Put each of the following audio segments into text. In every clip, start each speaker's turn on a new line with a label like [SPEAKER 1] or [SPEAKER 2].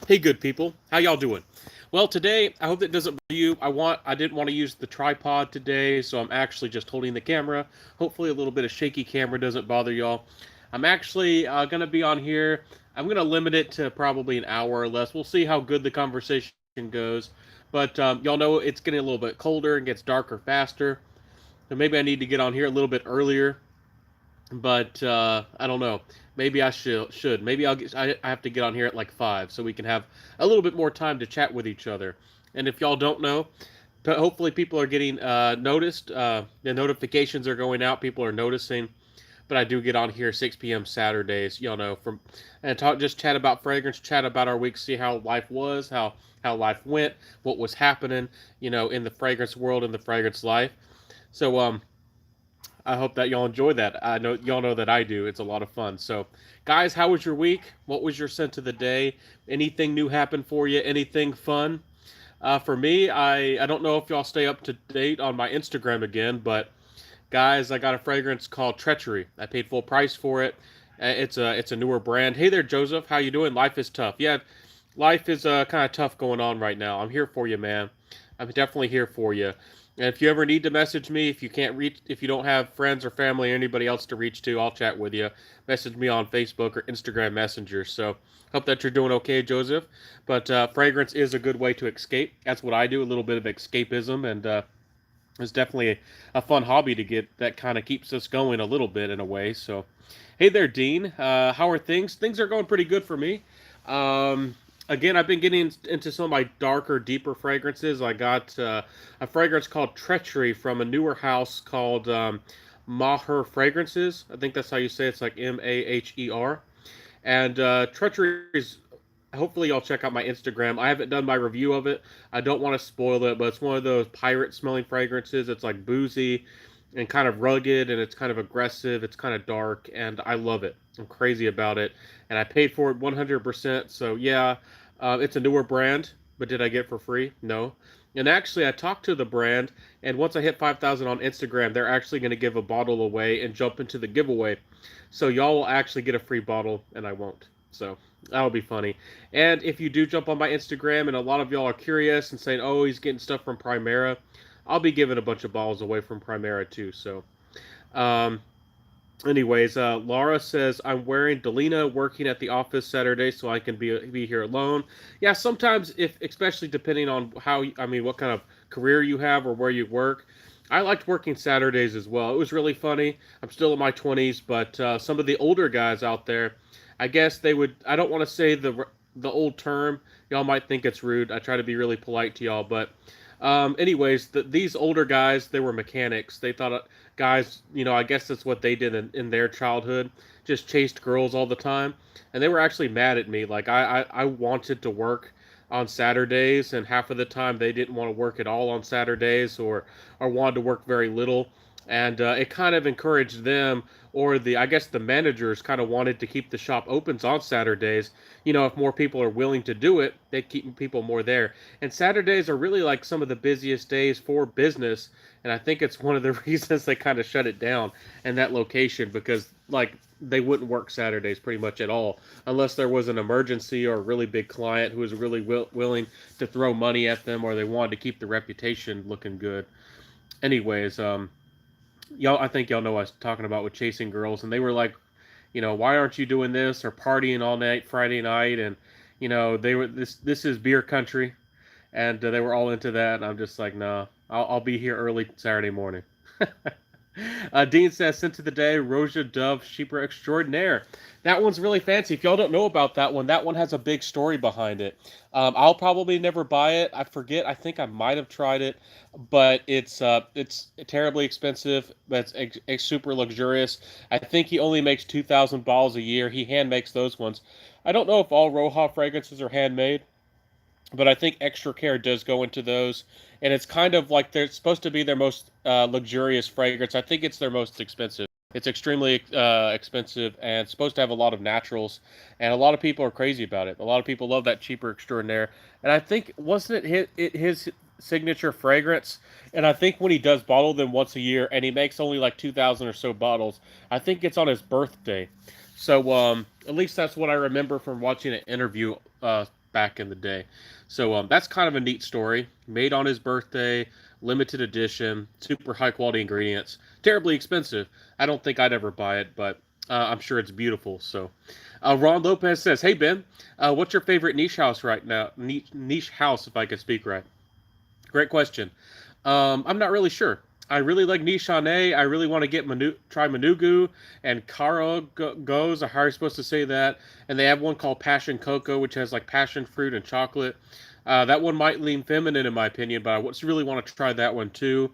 [SPEAKER 1] Hey, good people, how y'all doing? Well, today I hope that doesn't bother you. I didn't want to use the tripod today, so I'm actually just holding the camera. Hopefully, a little bit of shaky camera doesn't bother y'all. I'm actually gonna be on here. I'm gonna limit it to probably an hour or less. We'll see how good the conversation goes. But y'all know it's getting a little bit colder and gets darker faster. So maybe I need to get on here a little bit earlier, but I don't know. Maybe I should. Maybe I have to get on here at like 5 so we can have a little bit more time to chat with each other. And if y'all don't know, but hopefully people are getting noticed. The notifications are going out. People are noticing. But I do get on here 6 p.m. Saturdays. Y'all know from and talk, just chat about fragrance, chat about our week, see how life was, how life went, what was happening, in the fragrance world, in the fragrance life. So I hope that y'all enjoy that. I know y'all know that I do. It's a lot of fun. So, guys, how was your week? What was your scent of the day? Anything new happened for you? Anything fun? For me, I don't know if y'all stay up to date on my Instagram again, but guys, I got a fragrance called Treachery. I paid full price for it. It's a newer brand. Hey there, Joseph. How you doing? Life is tough. Yeah, life is kind of tough going on right now. I'm here for you, man. I'm definitely here for you. And if you ever need to message me, if you don't have friends or family or anybody else to reach to, I'll chat with you. Message me on Facebook or Instagram Messenger. So hope that you're doing okay, Joseph. But fragrance is a good way to escape. That's what I do. A little bit of escapism, and it's definitely a fun hobby to get that kind of keeps us going a little bit in a way. So, hey there, Dean. How are things? Things are going pretty good for me. Again, I've been getting into some of my darker, deeper fragrances. I got a fragrance called Treachery from a newer house called Maher Fragrances. I think that's how you say it. It's like Maher. And Treachery is. Hopefully, y'all check out my Instagram. I haven't done my review of it. I don't want to spoil it, but it's one of those pirate smelling fragrances. It's like boozy and kind of rugged, and it's kind of aggressive. It's kind of dark, and I love it. I'm crazy about it, and I paid for it 100%. So yeah, it's a newer brand, but did I get it for free? No. And actually, I talked to the brand, and once I hit 5,000 on Instagram, they're actually going to give a bottle away and jump into the giveaway. So y'all will actually get a free bottle, and I won't. So that'll be funny. And if you do jump on my Instagram, and a lot of y'all are curious and saying, "Oh, he's getting stuff from Primera," I'll be giving a bunch of bottles away from Primera too. So, um, anyways, Laura says I'm wearing Delina working at the office Saturday, so I can be here alone. Yeah, sometimes if especially depending on what kind of career you have or where you work. I liked working Saturdays as well. It was really funny. I'm still in my 20s, but some of the older guys out there, I guess they would. I don't want to say the old term. Y'all might think it's rude. I try to be really polite to y'all, but anyways, these older guys, they were mechanics. They thought guys, I guess that's what they did in their childhood, just chased girls all the time, and they were actually mad at me. Like I wanted to work on Saturdays, and half of the time they didn't want to work at all on Saturdays, or wanted to work very little, and it kind of encouraged them, or the I guess the managers kind of wanted to keep the shop open on Saturdays. If more people are willing to do it, they keep people more there. And Saturdays are really like some of the busiest days for business, and I think it's one of the reasons they kind of shut it down in that location, because like they wouldn't work Saturdays pretty much at all unless there was an emergency or a really big client who was really willing to throw money at them, or they wanted to keep the reputation looking good. Anyways, y'all, I think y'all know what I was talking about with chasing girls, and they were like, why aren't you doing this or partying all night Friday night? And they were this is beer country, and they were all into that. And I'm just like, nah, I'll be here early Saturday morning. Dean says, sent to the day, Roja Dove Sheeper Extraordinaire. That one's really fancy. If y'all don't know about that one has a big story behind it. I'll probably never buy it. I forget. I think I might have tried it, but it's terribly expensive. But it's super luxurious. I think he only makes 2,000 bottles a year. He hand makes those ones. I don't know if all Roja fragrances are handmade, but I think extra care does go into those, and it's kind of like they're supposed to be their most luxurious fragrance. I think it's their most expensive. It's extremely expensive and supposed to have a lot of naturals, and a lot of people are crazy about it. A lot of people love that cheaper extraordinaire, and I think wasn't his signature fragrance? And I think when he does bottle them once a year, and he makes only like 2,000 or so bottles, I think it's on his birthday. So at least that's what I remember from watching an interview back in the day. So that's kind of a neat story. Made on his birthday, limited edition, super high quality ingredients, terribly expensive. I don't think I'd ever buy it, but I'm sure it's beautiful. So, Ron Lopez says, "Hey Ben, what's your favorite niche house right now? Niche house, if I could speak right." Great question. I'm not really sure. I really like Nishane. I really want to get try Manugu and Karo goes. How are you supposed to say that? And they have one called Passion Cocoa, which has like passion fruit and chocolate. That one might lean feminine in my opinion, but I just really want to try that one too.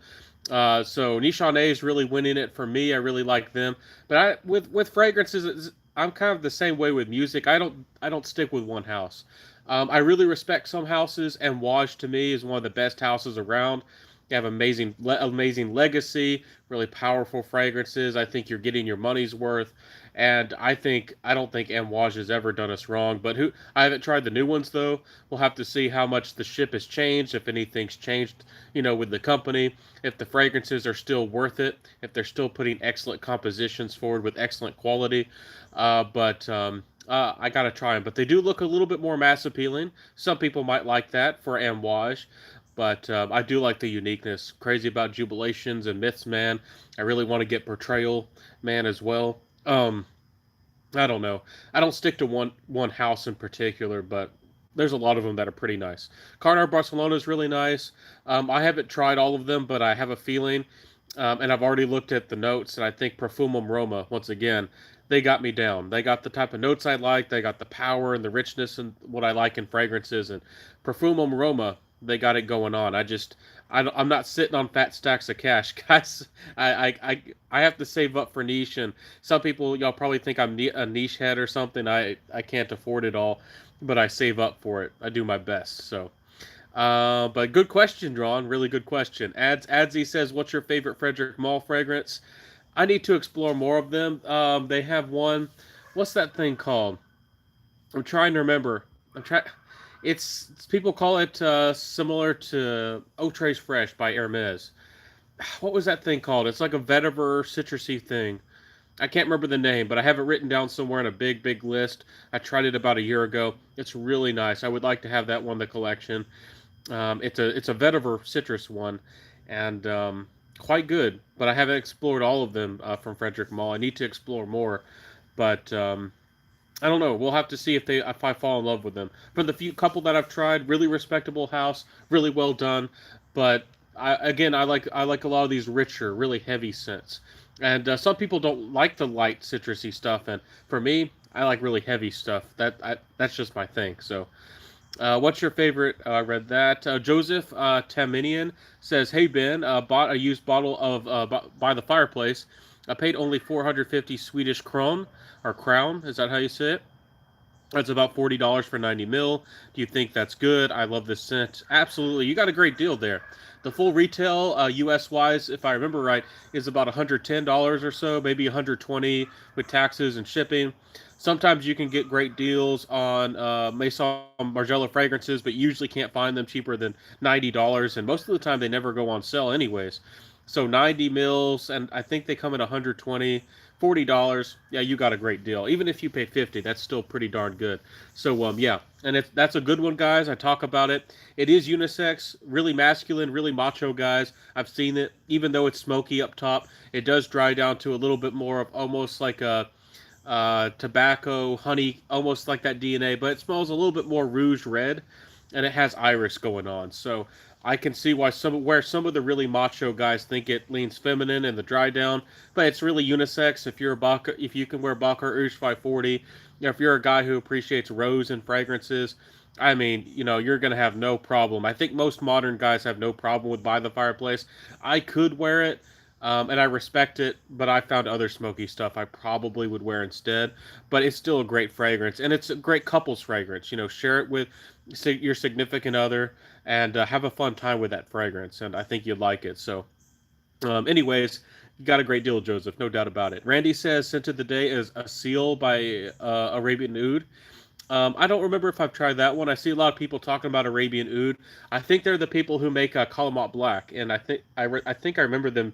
[SPEAKER 1] So Nishane is really winning it for me. I really like them, but with fragrances, I'm kind of the same way with music. I don't stick with one house. I really respect some houses, and Waj to me is one of the best houses around. They have amazing legacy, really powerful fragrances. I think you're getting your money's worth, and I don't think Amouage has ever done us wrong. But who I haven't tried the new ones though. We'll have to see how much the ship has changed, if anything's changed, with the company, if the fragrances are still worth it, if they're still putting excellent compositions forward with excellent quality. But I gotta try them. But they do look a little bit more mass appealing. Some people might like that for Amouage. But I do like the uniqueness. Crazy about Jubilations and Myths Man. I really want to get Portrayal Man as well. I don't know. I don't stick to one house in particular, but there's a lot of them that are pretty nice. Carnar Barcelona is really nice. I haven't tried all of them, but I have a feeling, and I've already looked at the notes, and I think Perfumum Roma, once again, they got me down. They got the type of notes I like. They got the power and the richness and what I like in fragrances. And Perfumum Roma, they got it going on. I'm not sitting on fat stacks of cash, guys. I have to save up for niche, and some people y'all probably think I'm a niche head or something. I can't afford it all, but I save up for it. I do my best. So, but good question, Ron. Really good question. Adsy says, "What's your favorite Frederick Mall fragrance?" I need to explore more of them. They have one. What's that thing called? I'm trying to remember. I'm trying. It's people call it similar to Autres Fresh by Hermes. What was that thing called? It's like a vetiver citrusy thing. I can't remember the name, but I have it written down somewhere in a big list. I tried it about a year ago. It's really nice. I would like to have that one in the collection. It's a vetiver citrus one, and quite good. But I haven't explored all of them from Frederick Mall. I need to explore more, but I don't know. We'll have to see if I fall in love with them. For the few couple that I've tried, really respectable house, really well done. But I like a lot of these richer, really heavy scents. And some people don't like the light citrusy stuff, and for me, I like really heavy stuff. That's just my thing. So, what's your favorite? I read that. Joseph Taminian says, "Hey Ben, bought a used bottle of by the fireplace. I paid only 450 Swedish kron or crown. Is that how you say it? That's about $40 for 90 mil. Do you think that's good? I love this scent. Absolutely. You got a great deal there. The full retail, US wise, if I remember right, is about $110 or so, maybe 120 with taxes and shipping. Sometimes you can get great deals on Maison Margiela fragrances, but you usually can't find them cheaper than $90. And most of the time, they never go on sale, anyways. So 90 mils, and I think they come at 120, $40. Yeah, you got a great deal. Even if you pay 50, that's still pretty darn good. So yeah, and that's a good one, guys. I talk about it. It is unisex, really masculine, really macho guys. I've seen it. Even though it's smoky up top, it does dry down to a little bit more of almost like a tobacco, honey, almost like that DNA, but it smells a little bit more rouge red, and it has iris going on. So I can see where some of the really macho guys think it leans feminine in the dry down, but it's really unisex. If you can wear Baccarat Rouge 540, if you're a guy who appreciates rose and fragrances, I mean, you're gonna have no problem. I think most modern guys have no problem with By the Fireplace. I could wear it, and I respect it, but I found other smoky stuff I probably would wear instead. But it's still a great fragrance, and it's a great couples fragrance. Share it with your significant other, and have a fun time with that fragrance. And I think you'd like it. So, anyways, you got a great deal, Joseph, no doubt about it. Randy says scent of the day is a seal by Arabian Oud. I don't remember if I've tried that one. I see a lot of people talking about Arabian Oud. I think they're the people who make Calumet Black, and I think I remember them.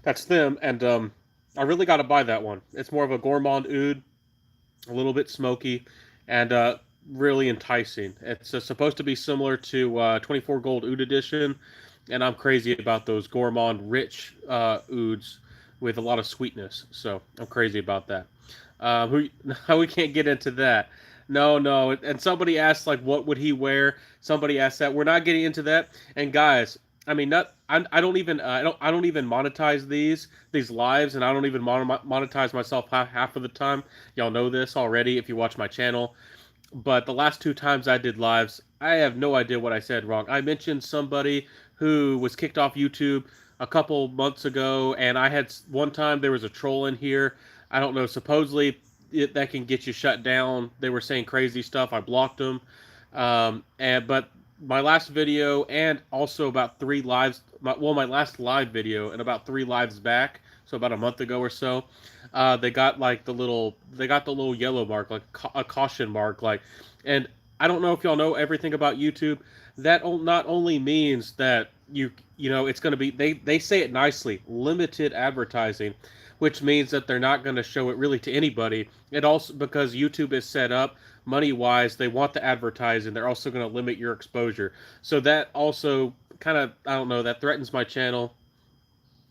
[SPEAKER 1] That's them, and I really got to buy that one. It's more of a gourmand oud, a little bit smoky, and really enticing. It's supposed to be similar to 24 Gold Oud Edition, and I'm crazy about those gourmand rich ouds with a lot of sweetness. So I'm crazy about that. Who? No, we can't get into that. No, no. And somebody asked like, what would he wear? Somebody asked that. We're not getting into that. And guys, I mean, not. I don't even. I don't even monetize these lives, and I don't even monetize myself half of the time. Y'all know this already if you watch my channel. But the last two times I did lives, I have no idea what I said wrong. I mentioned somebody who was kicked off YouTube a couple months ago, and I had one time there was a troll in here. I don't know. Supposedly that can get you shut down. They were saying crazy stuff. I blocked them. And but my last video and also about three lives. My last live video and about three lives back. So about a month ago or so, they got like they got the little yellow mark, like a caution mark, like, and I don't know if y'all know everything about YouTube. That not only means that you know it's going to be they say it nicely, limited advertising, which means that they're not going to show it really to anybody. It also because YouTube is set up money wise, they want the advertising. They're also going to limit your exposure. So that also kind of I don't know that threatens my channel.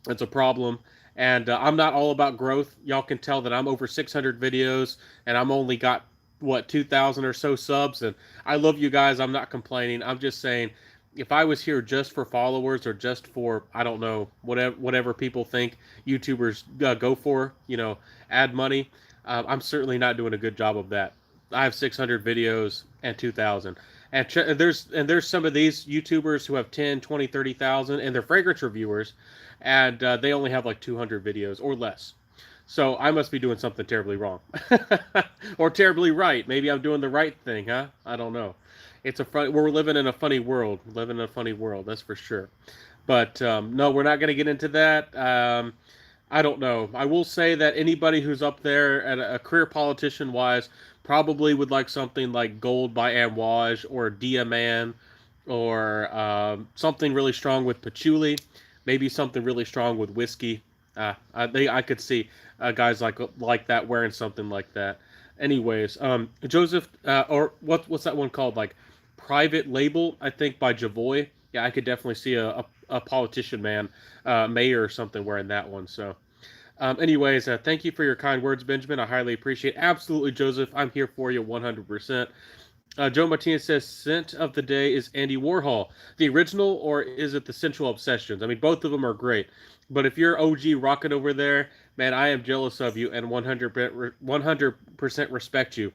[SPEAKER 1] It's a problem. And I'm not all about growth. Y'all can tell that I'm over 600 videos and I'm only got, what, 2,000 or so subs. And I love you guys. I'm not complaining. I'm just saying if I was here just for followers or just for, I don't know, whatever people think YouTubers go for, you know, add money, I'm certainly not doing a good job of that. I have 600 videos and 2,000. And there's some of these YouTubers who have 10, 20, 30,000 and they're fragrance reviewers and they only have like 200 videos or less. So I must be doing something terribly wrong. Or terribly right. Maybe I'm doing the right thing, huh? I don't know. It's a fun, we're living in a funny world. Living in a funny world, that's for sure. But no, we're not going to get into that. I don't know. I will say that anybody who's up there at a career politician wise probably would like something like Gold by Amouage or Diaman or something really strong with patchouli, maybe something really strong with whiskey. I could see guys like that wearing something like that. Anyways, Joseph, or what's that one called? Like Private Label, I think by Javoy. Yeah, I could definitely see a politician man, mayor or something wearing that one. So, anyways, thank you for your kind words, Benjamin. I highly appreciate it. Absolutely, Joseph. I'm here for you 100%. Joe Martinez says, scent of the day is Andy Warhol. The original, or is it the Sensual Obsessions? I mean, both of them are great. But if you're OG rocking over there, man, I am jealous of you and 100% respect you.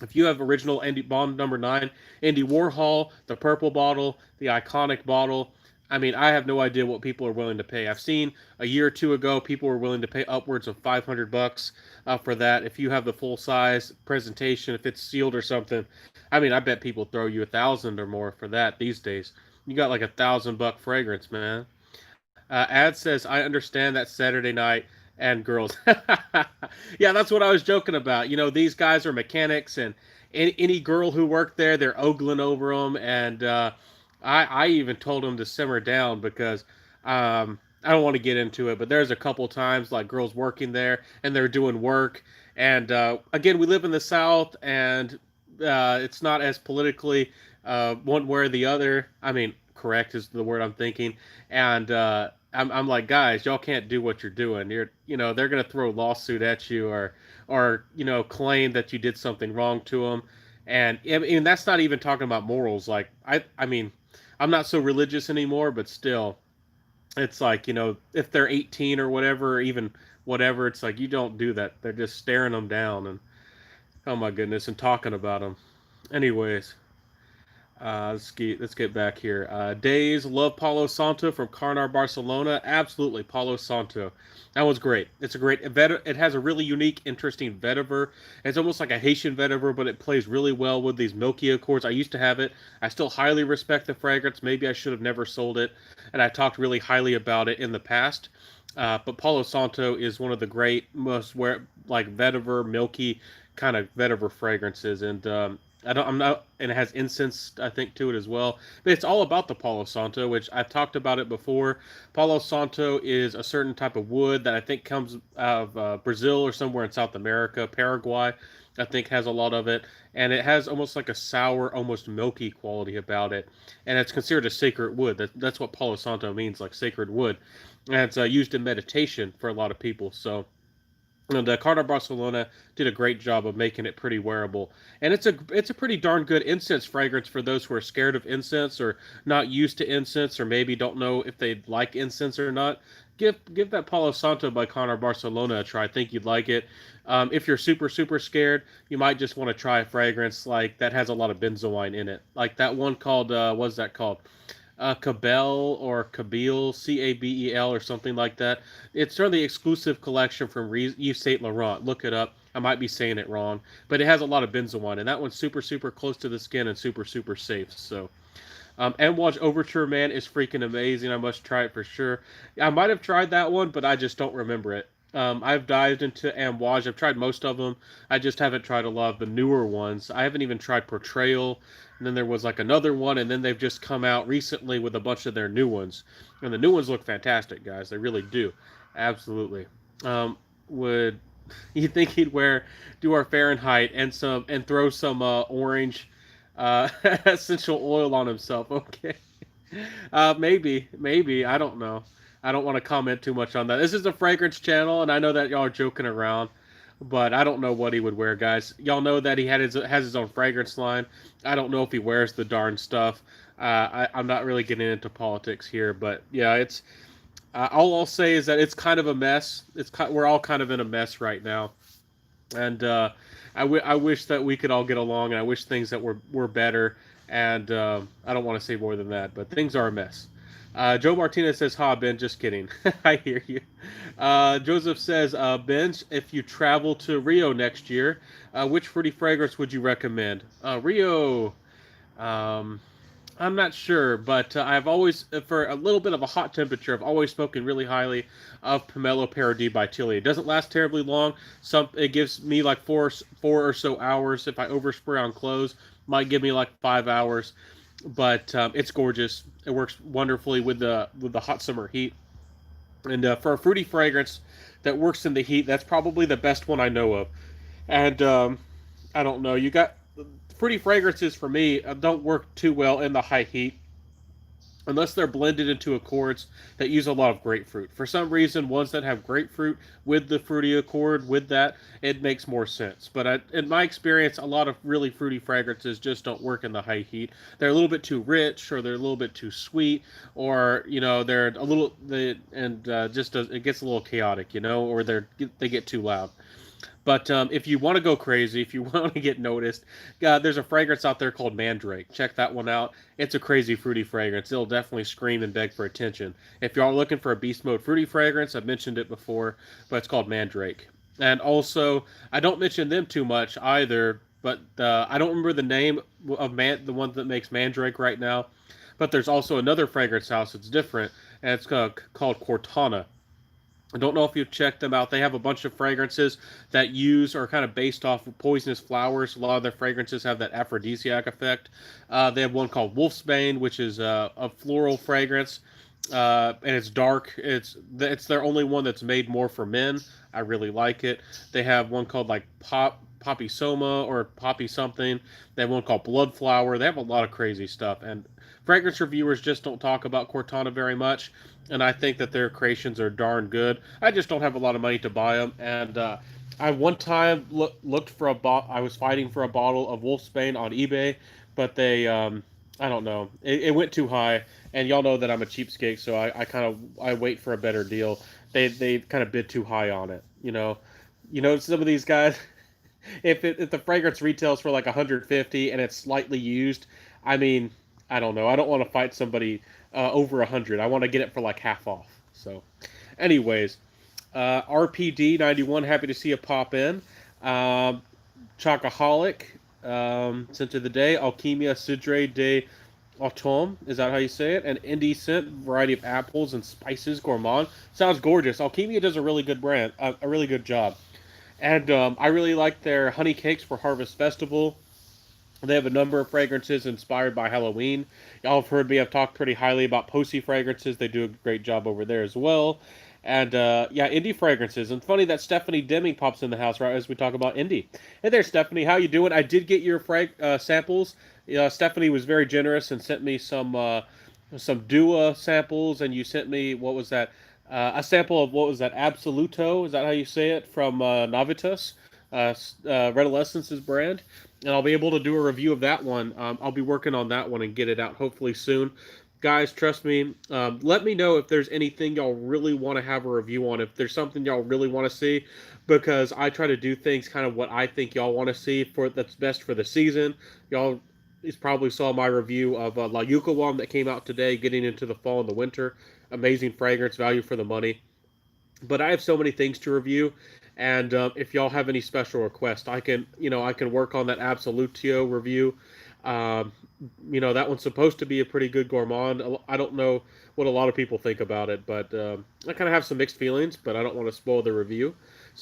[SPEAKER 1] If you have original Andy Bond number 9, Andy Warhol, the purple bottle, the iconic bottle, I mean, I have no idea what people are willing to pay. I've seen a year or two ago people were willing to pay upwards of 500 bucks for that. If you have the full size presentation, if it's sealed or something, I mean, I bet people throw you 1,000 or more for that these days. You got like $1,000 fragrance, man. Ad says, I understand that Saturday night and girls. Yeah, that's what I was joking about. You know, these guys are mechanics, and any girl who worked there, they're ogling over them. And I even told them to simmer down because I don't want to get into it, but there's a couple times like girls working there and they're doing work. And again, we live in the South, and it's not as politically one way or the other. I mean, correct is the word I'm thinking. And I'm like, guys, y'all can't do what you're doing. You know, they're gonna throw a lawsuit at you or you know, claim that you did something wrong to them. And I mean, that's not even talking about morals. Like, I mean, I'm not so religious anymore, but still, it's like, you know, if they're 18 or whatever, or even whatever, it's like you don't do that. They're just staring them down and oh my goodness, and talking about them. Anyways. Let's get back here. Days love Palo Santo from Carnar, Barcelona. Absolutely, Palo Santo. That was great. It's a great it has a really unique, interesting vetiver. It's almost like a Haitian vetiver, but it plays really well with these milky accords. I used to have it. I still highly respect the fragrance. Maybe I should have never sold it, and I talked really highly about it in the past. But Palo Santo is one of the great, most like vetiver, milky kind of vetiver fragrances, and I'm not, and it has incense, I think, to it as well. But it's all about the Palo Santo, which I've talked about it before. Palo Santo is a certain type of wood that I think comes out of Brazil or somewhere in South America, Paraguay. I think has a lot of it, and it has almost like a sour, almost milky quality about it, and it's considered a sacred wood. That's what Palo Santo means, like sacred wood, and it's used in meditation for a lot of people. So and Carter Barcelona did a great job of making it pretty wearable, and it's a pretty darn good incense fragrance for those who are scared of incense or not used to incense or maybe don't know if they like incense or not. Give that Palo Santo by Connor Barcelona a try. I think you'd like it. If you're super scared, you might just want to try a fragrance like that has a lot of benzoin in it, like that one called what's that called? Cabell or Cabeel, Cabel or something like that. It's sort of the exclusive collection from Yves Saint Laurent. Look it up. I might be saying it wrong, but it has a lot of benzoin, and that one's super close to the skin and super safe. So, Amouage Overture, man, is freaking amazing. I must try it for sure. I might have tried that one, but I just don't remember it. I've dived into Amouage. I've tried most of them. I just haven't tried a lot of the newer ones. I haven't even tried Portrayal. And then there was like another one, and then they've just come out recently with a bunch of their new ones. And the new ones look fantastic, guys. They really do. Absolutely. Would you think he'd do our Fahrenheit and throw some orange essential oil on himself? Okay. Maybe. I don't know. I don't want to comment too much on that. This is a fragrance channel, and I know that y'all are joking around, but I don't know what he would wear, guys. Y'all know that he has his own fragrance line. I don't know if he wears the darn stuff. I'm not really getting into politics here, but yeah, it's all I'll say is that it's kind of a mess. We're all kind of in a mess right now, and I wish that we could all get along, and I wish things that were better. And I don't want to say more than that, but things are a mess. Joe Martinez says, "Ha, Ben, just kidding." I hear you. Joseph says, "Ben, if you travel to Rio next year, which fruity fragrance would you recommend?" Rio, um, I'm not sure, but I've always, for a little bit of a hot temperature, I've always spoken really highly of Pomelo Paradis by Tilly. It doesn't last terribly long. It gives me like four or so hours. If I overspray on clothes, might give me like 5 hours. But it's gorgeous. It works wonderfully with the hot summer heat. And for a fruity fragrance that works in the heat, that's probably the best one I know of. And I don't know. You got fruity fragrances for me don't work too well in the high heat unless they're blended into accords that use a lot of grapefruit. For some reason, ones that have grapefruit with the fruity accord, with that, it makes more sense. But in my experience, a lot of really fruity fragrances just don't work in the high heat. They're a little bit too rich, or they're a little bit too sweet, or they're a little it gets a little chaotic, or they get too loud. But if you want to go crazy, if you want to get noticed, there's a fragrance out there called Mandrake. Check that one out. It's a crazy fruity fragrance. It'll definitely scream and beg for attention. If you are looking for a beast mode fruity fragrance, I've mentioned it before, but it's called Mandrake. And also, I don't mention them too much either, but I don't remember the name of the one that makes Mandrake right now. But there's also another fragrance house that's different, and it's called Cortana. I don't know if you've checked them out. They have a bunch of fragrances that are kind of based off of poisonous flowers. A lot of their fragrances have that aphrodisiac effect. They have one called Wolfsbane, which is a floral fragrance, and it's dark. It's their only one that's made more for men. I really like it. They have one called like Poppy Soma or Poppy something. They have one called Bloodflower. They have a lot of crazy stuff, and fragrance reviewers just don't talk about Cortana very much, and I think that their creations are darn good. I just don't have a lot of money to buy them, and I one time looked for I was fighting for a bottle of Wolfsbane on eBay, but they, I don't know, it went too high, and y'all know that I'm a cheapskate, so I wait for a better deal. They kind of bid too high on it, some of these guys. If the fragrance retails for like 150 and it's slightly used, I mean, I don't know. I don't want to fight somebody over 100. I want to get it for like half off. So, anyways, RPD 91. Happy to see you pop in. Chocoholic. Scent of the day. Alchemia Cidre de Automne. Is that how you say it? An indie scent, variety of apples and spices. Gourmand. Sounds gorgeous. Alchemia does a really good a really good job. And I really like their honey cakes for Harvest Festival. They have a number of fragrances inspired by Halloween. Y'all have heard me. I've talked pretty highly about Posey fragrances. They do a great job over there as well. And yeah, indie fragrances. And funny that Stephanie Deming pops in the house right as we talk about indie. Hey there, Stephanie. How you doing? I did get your samples. Stephanie was very generous and sent me some Dua samples, and you sent me what was that? A sample of what was that? Absoluto. Is that how you say it? From Navitas, Redolescence's brand. And I'll be able to do a review of that one. I'll be working on that one and get it out hopefully soon. Guys, trust me. Let me know if there's anything y'all really want to have a review on. If there's something y'all really want to see, because I try to do things kind of what I think y'all want to see for that's best for the season. Y'all probably saw my review of La Yucca that came out today, getting into the fall and the winter. Amazing fragrance, value for the money. But I have so many things to review, and if y'all have any special requests, I can work on that Absolutio review. Um, that one's supposed to be a pretty good gourmand. I don't know what a lot of people think about it, but I kind of have some mixed feelings. But I don't want to spoil the review,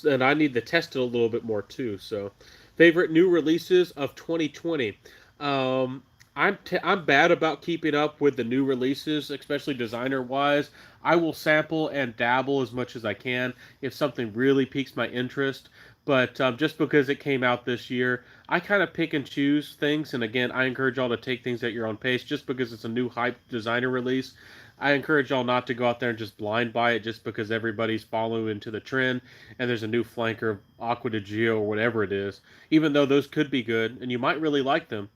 [SPEAKER 1] and I need to test it a little bit more too. So, favorite new releases of 2020. Um, I'm bad about keeping up with the new releases, especially designer wise. I will sample and dabble as much as I can if something really piques my interest. But just because it came out this year, I kind of pick and choose things. And again, I encourage y'all to take things at your own pace. Just because it's a new hype designer release, I encourage y'all not to go out there and just blind buy it just because everybody's following into the trend and there's a new flanker of Aqua de Gio or whatever it is. Even though those could be good and you might really like them,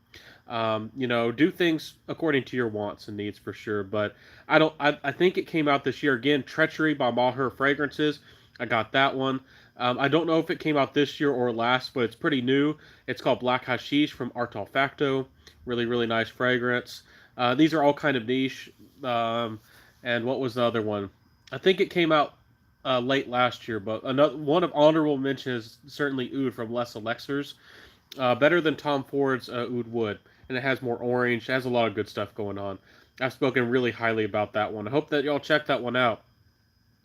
[SPEAKER 1] do things according to your wants and needs for sure. But I don't. I think it came out this year again. Treachery by Maher Fragrances. I got that one. I don't know if it came out this year or last, but it's pretty new. It's called Black Hashish from Art Olfacto. Really, really nice fragrance. These are all kind of niche. And what was the other one? I think it came out late last year, but another one of honorable mentions is certainly Oud from Les Elixirs. Better than Tom Ford's Oud Wood, and it has more orange. It has a lot of good stuff going on. I've spoken really highly about that one. I hope that y'all check that one out.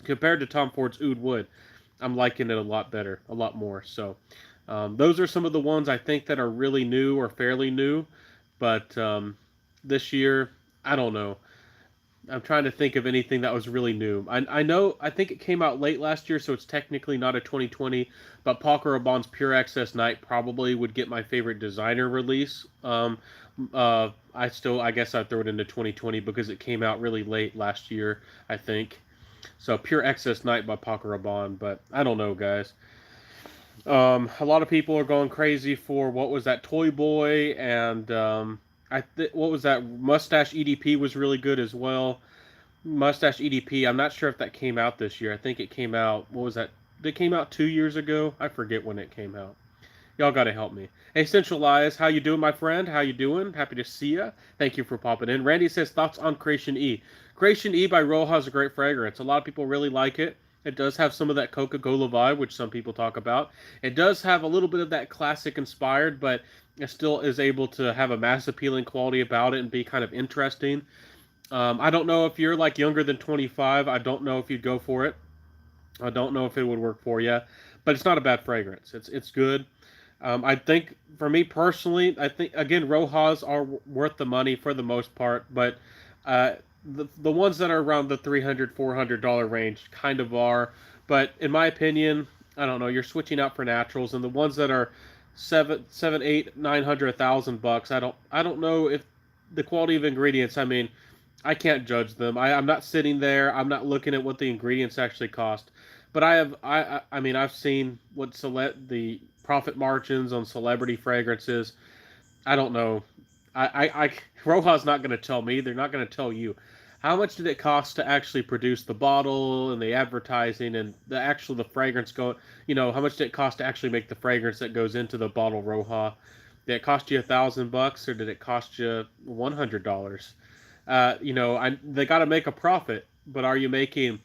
[SPEAKER 1] Compared to Tom Ford's Oud Wood, I'm liking it a lot better, a lot more. So, those are some of the ones I think that are really new or fairly new. But this year, I don't know. I'm trying to think of anything that was really new. I know, I think it came out late last year, so it's technically not a 2020, but Paco Rabanne's Pure Access Night probably would get my favorite designer release. I guess I'd throw it into 2020 because it came out really late last year, I think. So Pure Access Night by Paco Rabanne, but I don't know, guys. A lot of people are going crazy for what was that Toy Boy and what was that Mustache EDP was really good as well. Mustache EDP. I'm not sure if that came out this year. I think it came out. What was that? It came out 2 years ago. I forget when it came out. Y'all gotta help me. Hey, Centralize, how you doing, my friend? How you doing? Happy to see ya. Thank you for popping in. Randy says thoughts on Creation E. Creation E by Roja is a great fragrance. A lot of people really like it. It does have some of that Coca-Cola vibe, which some people talk about. It does have a little bit of that classic inspired, but it still is able to have a mass appealing quality about it and be kind of interesting. I don't know if you're like younger than 25. I don't know if you'd go for it. I don't know if it would work for you, but it's not a bad fragrance. It's good. I think for me personally, I think again Rojas are worth the money for the most part, but the ones that are around the $300-$400 range kind of are. But in my opinion, I don't know. You're switching out for naturals, and the ones that are seven, eight, 900, $1,000. I don't know if the quality of ingredients. I mean, I can't judge them. I'm not sitting there. I'm not looking at what the ingredients actually cost. But I mean I've seen what the profit margins on celebrity fragrances. I don't know. Roja's not going to tell me. They're not going to tell you. How much did it cost to actually produce the bottle and the advertising and the fragrance go? How much did it cost to actually make the fragrance that goes into the bottle Roja? Did it cost you $1,000 or did it cost you $100? They got to make a profit, but are you making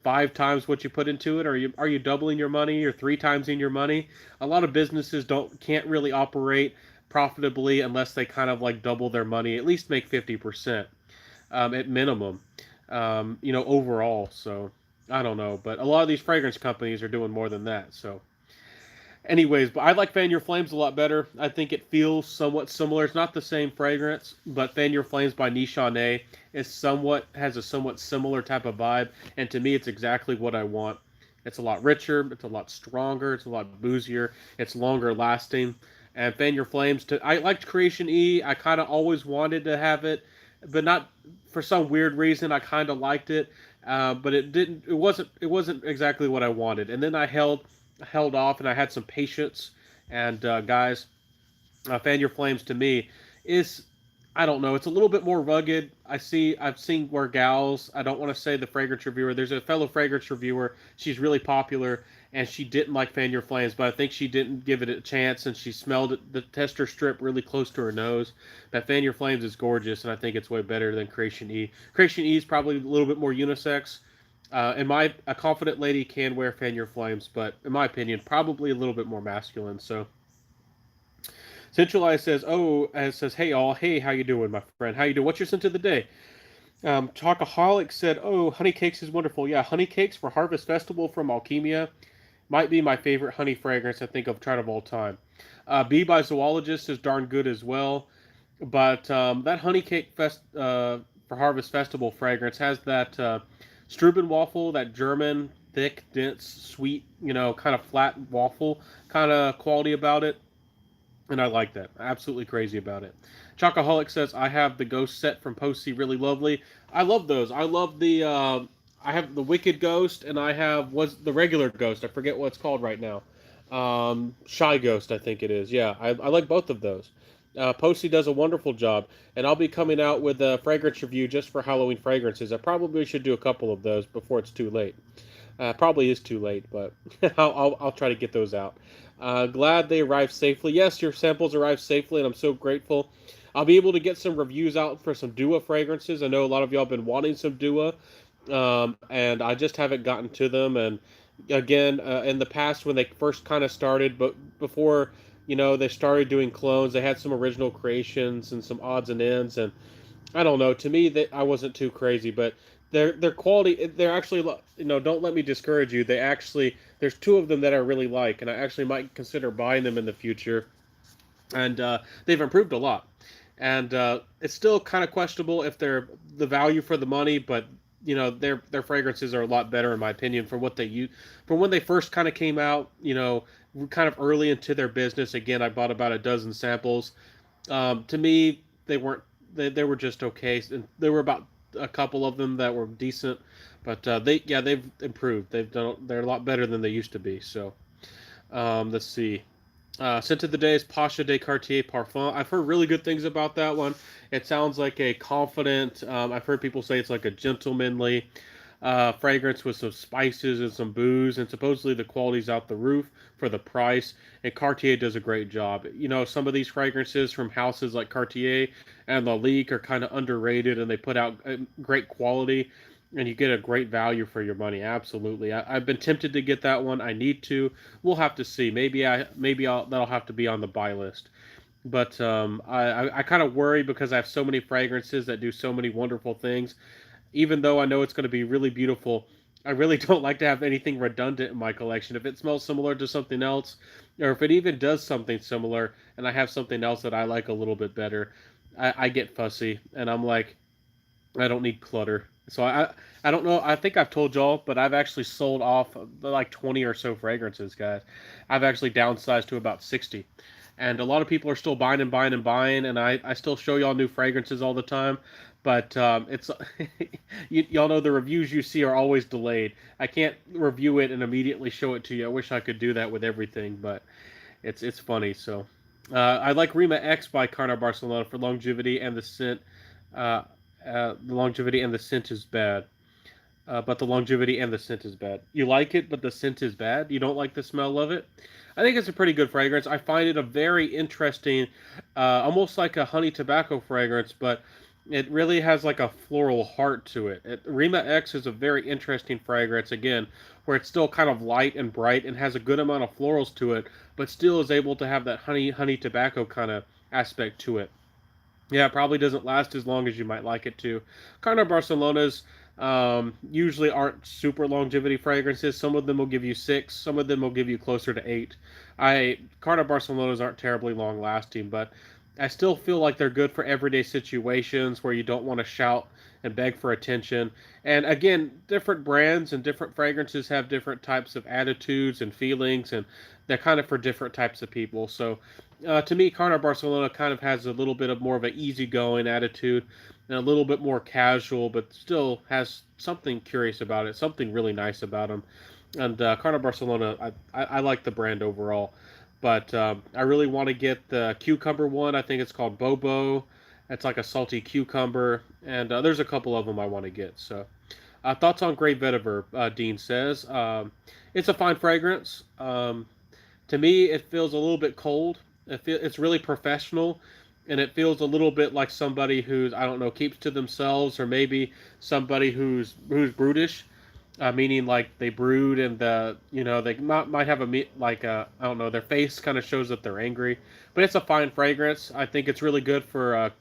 [SPEAKER 1] 5 times what you put into it? Or are you doubling your money or 3 times in your money? A lot of businesses can't really operate profitably unless they kind of like double their money, at least make 50% at minimum. Overall. So I don't know, but a lot of these fragrance companies are doing more than that. So Anyways, but I like Fan Your Flames a lot better. I think it feels somewhat similar. It's not the same fragrance, but Fan Your Flames by Nichane is somewhat has a somewhat similar type of vibe, and to me, it's exactly what I want. It's a lot richer, it's a lot stronger, it's a lot boozier, it's longer lasting. And Fan Your Flames, I liked Creation E. I kind of always wanted to have it, but not for some weird reason. I kind of liked it, but it didn't. It wasn't exactly what I wanted. And then I held off, and I had some patience. And guys, Fan Your Flames to me is, I don't know, it's a little bit more rugged. I've seen where gals, I don't want to say the fragrance reviewer, there's a fellow fragrance reviewer, she's really popular, and she didn't like Fan Your Flames, but I think she didn't give it a chance, and she smelled it, the tester strip really close to her nose. That Fan Your Flames is gorgeous, and I think it's way better than Creation E. Creation E is probably a little bit more unisex. A confident lady can wear Fan Your Flames, but in my opinion, probably a little bit more masculine. So Centralized says, "Oh," and says, "Hey all, hey, how you doing, my friend? How you doing? What's your scent of the day?" Talkaholic said, "Oh, honey cakes is wonderful. Yeah, honey cakes for Harvest Festival from Alchemia might be my favorite honey fragrance I think I've tried of all time. Bee by Zoologist is darn good as well, but that honey cake for Harvest Festival fragrance has that Struben waffle, that German thick, dense, sweet, kind of flat waffle kind of quality about it. And I like that. Absolutely crazy about it. Chocoholic says, I have the Ghost set from Posty, really lovely. I love those. I love I have the Wicked Ghost, and I have, was the regular Ghost. I forget what it's called right now. Shy Ghost, I think it is. Yeah, I like both of those. Posty does a wonderful job, and I'll be coming out with a fragrance review just for Halloween fragrances. I probably should do a couple of those before it's too late. Probably is too late, but I'll try to get those out. Glad they arrived safely. Yes, your samples arrived safely, and I'm so grateful. I'll be able to get some reviews out for some Dua fragrances. I know a lot of y'all have been wanting some Dua, and I just haven't gotten to them. And again, in the past when they first kind of started, but before they started doing clones, they had some original creations and some odds and ends, and I don't know. To me, that I wasn't too crazy, but their quality. They're actually, don't let me discourage you. There's two of them that I really like, and I actually might consider buying them in the future. And they've improved a lot. And it's still kind of questionable if they're the value for the money, but their fragrances are a lot better in my opinion for what they use. For when they first kind of came out, kind of early into their business. Again, I bought about a dozen samples. To me, they weren't. They were just okay, and there were about a couple of them that were decent, but they've improved. They're a lot better than they used to be. So let's see. Scent of the Day is Pasha de Cartier Parfum. I've heard really good things about that one. It sounds like a confident. I've heard people say it's like a gentlemanly fragrance with some spices and some booze, and supposedly the quality's out the roof for the price. And Cartier does a great job. Some of these fragrances from houses like Cartier and Lalique are kind of underrated, and they put out great quality, and you get a great value for your money. Absolutely, I've been tempted to get that one. I need to. We'll have to see. That'll have to be on the buy list. But I kind of worry because I have so many fragrances that do so many wonderful things. Even though I know it's going to be really beautiful, I really don't like to have anything redundant in my collection. If it smells similar to something else, or if it even does something similar, and I have something else that I like a little bit better, I get fussy, and I'm like, I don't need clutter. So I don't know. I think I've told y'all, but I've actually sold off like 20 or so fragrances, guys. I've actually downsized to about 60. And a lot of people are still buying and buying and buying, and I still show y'all new fragrances all the time. But it's y'all know the reviews you see are always delayed. I can't review it and immediately show it to you. I wish I could do that with everything, but it's funny. So I like Rima X by Carnar Barcelona for longevity and the scent. Uh, the longevity and the scent is bad. But the longevity and the scent is bad. You like it, but the scent is bad. You don't like the smell of it. I think it's a pretty good fragrance. I find it a very interesting, almost like a honey tobacco fragrance, but it really has like a floral heart to it. Rima X is a very interesting fragrance, again, where it's still kind of light and bright and has a good amount of florals to it, but still is able to have that honey tobacco kind of aspect to it. Yeah, it probably doesn't last as long as you might like it to. Carnar Barcelona's Usually aren't super longevity fragrances. Some of them will give you 6, some of them will give you closer to 8. Carta Barcelonas aren't terribly long lasting, but I still feel like they're good for everyday situations where you don't want to shout and beg for attention. And again, different brands and different fragrances have different types of attitudes and feelings, and they're kind of for different types of people. So, to me, Carta Barcelona kind of has a little bit of more of an easygoing attitude and a little bit more casual, but still has something curious about it, something really nice about them. And Carta Barcelona, I like the brand overall, but I really want to get the cucumber one. I think it's called Bobo. It's like a salty cucumber, and there's a couple of them I want to get. So, thoughts on Grey Vetiver? Dean says it's a fine fragrance. To me, it feels a little bit cold. It's really professional, and it feels a little bit like somebody who's, I don't know, keeps to themselves, or maybe somebody who's brutish, meaning like they brood, and they might have like a, I don't know, their face kind of shows that they're angry. But it's a fine fragrance. I think it's really good for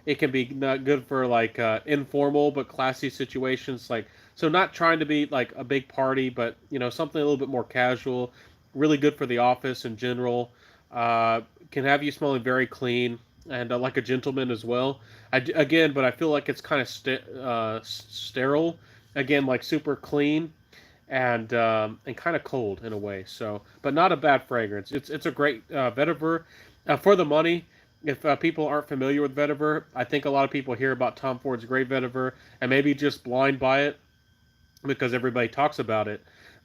[SPEAKER 1] it can be not good for like informal but classy situations, like, so not trying to be like a big party, but something a little bit more casual. Really good for the office in general. Can have you smelling very clean, and like a gentleman as well. Again, but I feel like it's kind of sterile. Again, like super clean, and kind of cold in a way. So, but not a bad fragrance. It's a great vetiver for the money. If people aren't familiar with vetiver, I think a lot of people hear about Tom Ford's Great Vetiver and maybe just blind buy it because everybody talks about it.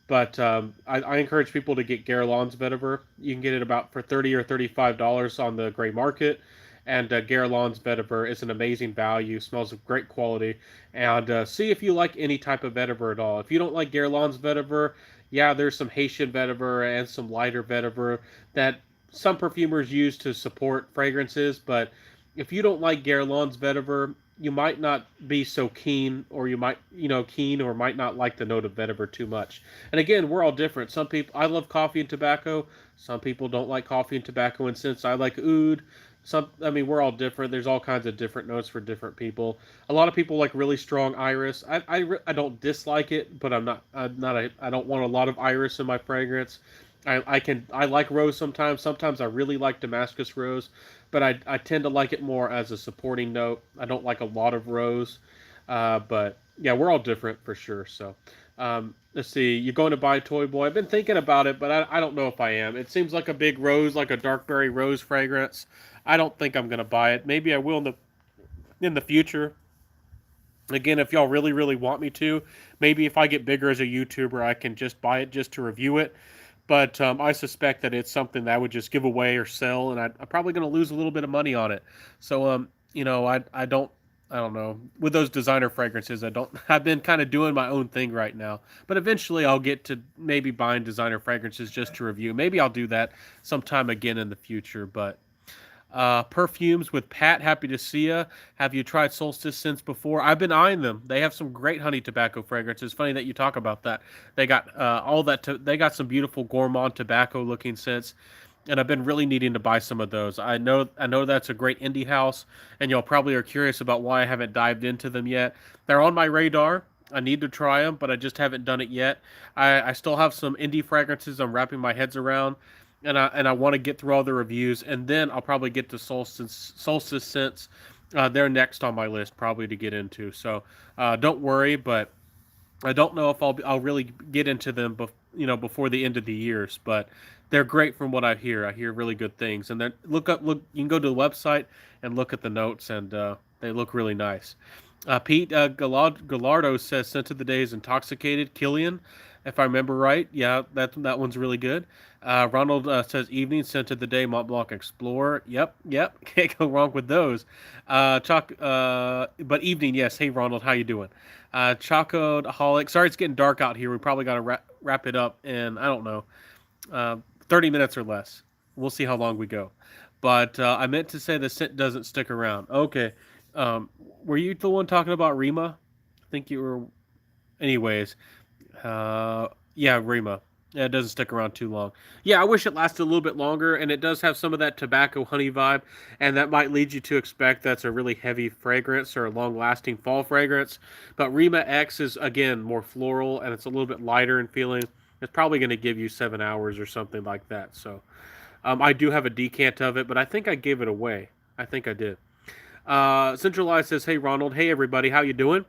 [SPEAKER 1] But I encourage people to get Guerlain's vetiver. You can get it about for $30 or $35 on the gray market. And Guerlain's vetiver is an amazing value, smells of great quality. And see if you like any type of vetiver at all. If you don't like Guerlain's vetiver, yeah, there's some Haitian vetiver and some lighter vetiver that some perfumers use to support fragrances. But if you don't like Guerlain's vetiver, you might not be so keen, or you might, keen, or might not like the note of vetiver too much. And again, we're all different. Some people, I love coffee and tobacco. Some people don't like coffee and tobacco and scents. I like oud. I mean, we're all different. There's all kinds of different notes for different people. A lot of people like really strong iris. I don't dislike it, but I don't want a lot of iris in my fragrance. I like rose sometimes. Sometimes I really like Damascus rose, but I tend to like it more as a supporting note. I don't like a lot of rose, but yeah, we're all different for sure. So let's see. You're going to buy Toy Boy? I've been thinking about it, but I don't know if I am. It seems like a big rose, like a dark berry rose fragrance. I don't think I'm gonna buy it. Maybe I will in the future. Again, if y'all really, really want me to, maybe if I get bigger as a YouTuber, I can just buy it just to review it. But I suspect that it's something that I would just give away or sell, and I'm probably going to lose a little bit of money on it. So, I don't know. With those designer fragrances, I've been kind of doing my own thing right now. But eventually I'll get to maybe buying designer fragrances just to review. Maybe I'll do that sometime again in the future. But perfumes with Pat, happy to see you. Have you tried Solstice scents before? I've been eyeing them. They have some great honey tobacco fragrances. Funny that you talk about that. They got all that. They got some beautiful gourmand tobacco looking scents, and I've been really needing to buy some of those. I know that's a great indie house, and y'all probably are curious about why I haven't dived into them yet. They're on my radar. I need to try them, but I just haven't done it yet. I still have some indie fragrances I'm wrapping my heads around, and I want to get through all the reviews, and then I'll probably get to Solstice scents. They're next on my list probably to get into. So don't worry, but I don't know if I'll really get into them, before the end of the years. But they're great from what I hear. I hear really good things, and then look. You can go to the website and look at the notes, and they look really nice. Pete Gallardo says scent of the day is intoxicated. Killian, if I remember right, yeah, that one's really good. Ronald says evening scent of the day Mont Blanc Explorer. Yep, can't go wrong with those. But evening, yes. Hey Ronald, how you doing? Chocoholic. Sorry, it's getting dark out here. We probably got to wrap it up in, I don't know, 30 minutes or less. We'll see how long we go. But I meant to say the scent doesn't stick around. Okay. Were you the one talking about Rima? I think you were. Anyways, yeah, Rima. Yeah, it doesn't stick around too long. Yeah, I wish it lasted a little bit longer, and it does have some of that tobacco honey vibe, and that might lead you to expect that's a really heavy fragrance or a long lasting fall fragrance. But Rima X is, again, more floral, and it's a little bit lighter in feeling. It's probably going to give you 7 hours or something like that. So I do have a decant of it, but I think I gave it away. I think I did. Centralized says, "Hey Ronald, hey everybody, how you doing?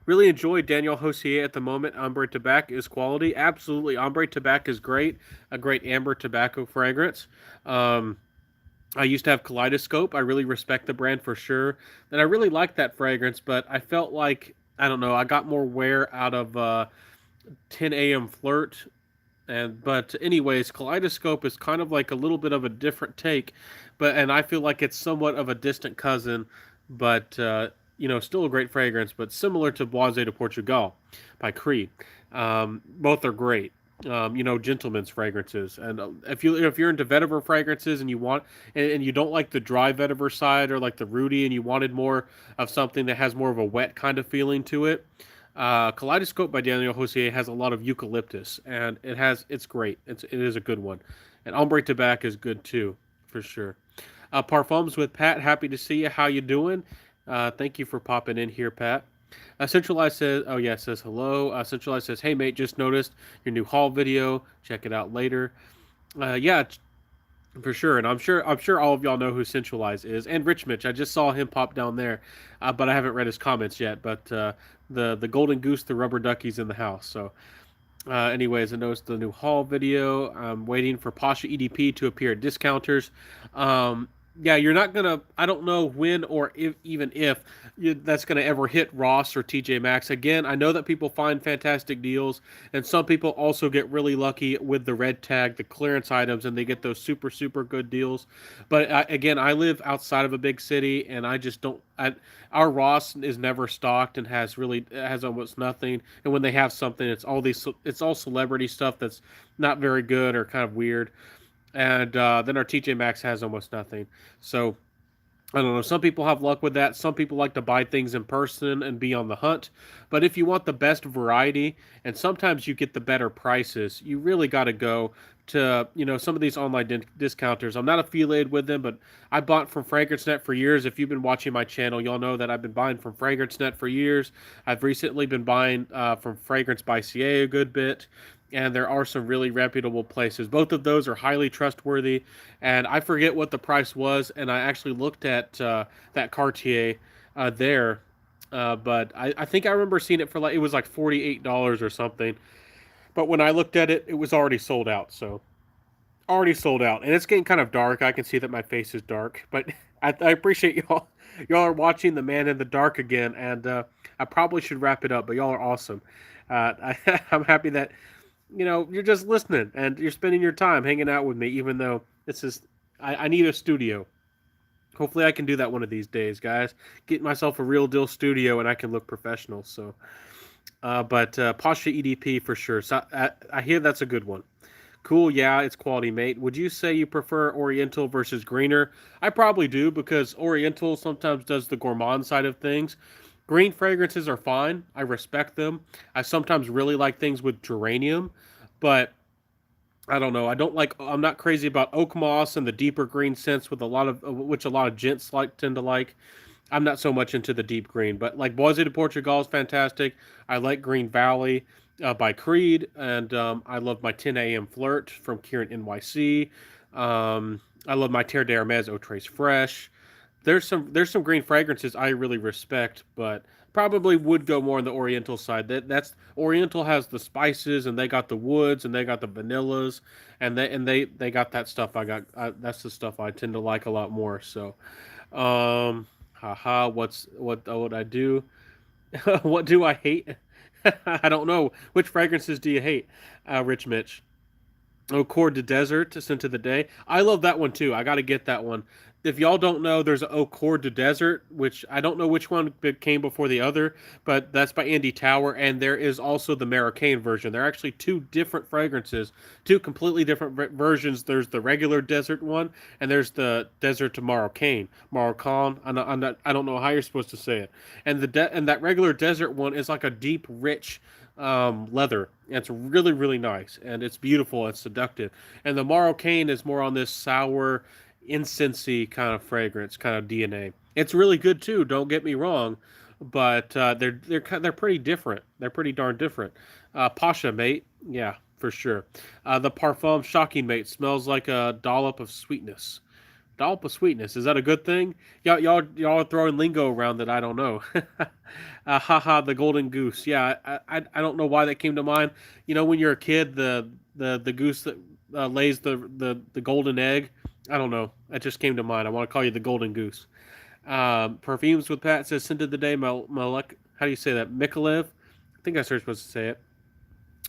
[SPEAKER 1] Really enjoy Daniel Hosier at the moment. Ambre Tabac is quality. Absolutely. Ambre Tabac is great. A great amber tobacco fragrance. Um, I used to have Kaleidoscope. I really respect the brand for sure. And I really liked that fragrance, but I felt like, I don't know, I got more wear out of 10 a.m. Flirt. But anyways, Kaleidoscope is kind of like a little bit of a different take, and I feel like it's somewhat of a distant cousin, but still a great fragrance, but similar to Boise de Portugal by Creed. Both are great. Gentlemen's fragrances, and if you're into vetiver fragrances and you want and you don't like the dry vetiver side or like the rooty, and you wanted more of something that has more of a wet kind of feeling to it, Kaleidoscope by Daniel Hosier has a lot of eucalyptus, and it's great. It is a good one, and Ombre Tabac is good too, for sure. Parfums with Pat, happy to see you. How you doing? Thank you for popping in here, Pat. Centralized says, "Oh yeah," says hello. Centralized says, "Hey mate, just noticed your new haul video. Check it out later." Yeah, for sure, and I'm sure all of y'all know who Centralize is, and Rich Mitch. I just saw him pop down there, but I haven't read his comments yet. But the golden goose, the rubber ducky's in the house. So, anyways, I noticed the new haul video. I'm waiting for Pasha EDP to appear at discounters. Yeah, you're not gonna. I don't know when or if, even if that's gonna ever hit Ross or TJ Maxx again. I know that people find fantastic deals, and some people also get really lucky with the red tag, the clearance items, and they get those super super good deals. But again, I live outside of a big city, and I just don't. Our Ross is never stocked and has almost nothing. And when they have something, it's all celebrity stuff that's not very good or kind of weird. And then our TJ Maxx has almost nothing. So I don't know. Some people have luck with that. Some people like to buy things in person and be on the hunt. But if you want the best variety, and sometimes you get the better prices, you really got to go to some of these online discounters. I'm not affiliated with them, but I bought from FragranceNet for years. If you've been watching my channel, y'all know that I've been buying from FragranceNet for years. I've recently been buying from Fragrance by CA a good bit. And there are some really reputable places. Both of those are highly trustworthy. And I forget what the price was, and I actually looked at that Cartier there, but I think I remember seeing it for it was like $48 or something. But when I looked at it, it was already sold out. So already sold out, and it's getting kind of dark. I can see that my face is dark, but I appreciate y'all. Y'all are watching The Man in the Dark again, and I probably should wrap it up. But y'all are awesome. I'm happy that you're just listening and you're spending your time hanging out with me, even though this is, I need a studio. Hopefully I can do that one of these days, guys. Get myself a real deal studio and I can look professional. So, but Pasha EDP for sure. So I hear that's a good one. Cool, yeah, it's quality, mate. Would you say you prefer Oriental versus Greener? I probably do because Oriental sometimes does the gourmand side of things. Green fragrances are fine. I respect them. I sometimes really like things with geranium, but I don't know. I'm not crazy about oak moss and the deeper green scents with which a lot of gents tend to like. I'm not so much into the deep green, but like Boise de Portugal is fantastic. I like Green Valley by Creed, and I love my 10 a.m. Flirt from Kieran NYC. I love my Terre d'Hermes Eau Trace Fresh. There's some green fragrances I really respect, but probably would go more on the Oriental side. That's Oriental has the spices, and they got the woods, and they got the vanillas, and they got that stuff. That's the stuff I tend to like a lot more. So, haha, what would I do? What do I hate? I don't know. Which fragrances do you hate, Rich Mitch? Oh, Coeur de Desert, Scent of the Day. I love that one too. I got to get that one. If y'all don't know, there's Au Coeur de Desert, which I don't know which one came before the other, but that's by Andy Tower. And there is also the Marrakein version. They're actually two different fragrances, two completely different versions. There's the regular desert one, and there's the Desert to Marrakein. Marrakein. I don't know how you're supposed to say it. And and that regular desert one is like a deep, rich leather. And it's really, really nice, and it's beautiful and seductive. And the Moroccan is more on this sour, incensey kind of fragrance, kind of DNA. It's really good too. Don't get me wrong, but they're pretty different. They're pretty darn different. Pasha, mate, yeah, for sure. The Parfum Shocking, mate, smells like a dollop of sweetness. Dollop of sweetness. Is that a good thing? Y'all are throwing lingo around that I don't know. Haha, the golden goose. Yeah, I don't know why that came to mind. You know, when you're a kid, the goose that lays the golden egg. I don't know. That just came to mind. I want to call you the golden goose. Perfumes with Pat says scented the day. Malek. How do you say that? Mikalev. I think that's how you're supposed to say it.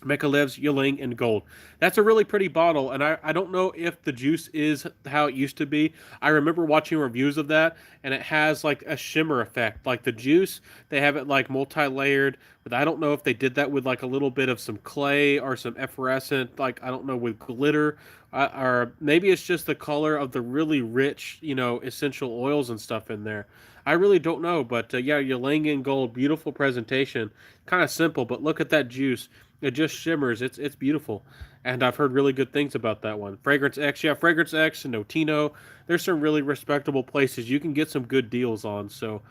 [SPEAKER 1] Mecca Lives, Ylang, and Gold. That's a really pretty bottle, and I don't know if the juice is how it used to be. I remember watching reviews of that, and it has like a shimmer effect. Like the juice, they have it like multi-layered, but I don't know if they did that with like a little bit of some clay or some effervescent, like I don't know, with glitter. Or maybe it's just the color of the really rich, essential oils and stuff in there. I really don't know, but yeah, Ylang and Gold, beautiful presentation. Kind of simple, but look at that juice. It just shimmers. It's beautiful, and I've heard really good things about that one. Fragrance X, yeah, Fragrance X and Notino. There's some really respectable places you can get some good deals on. So,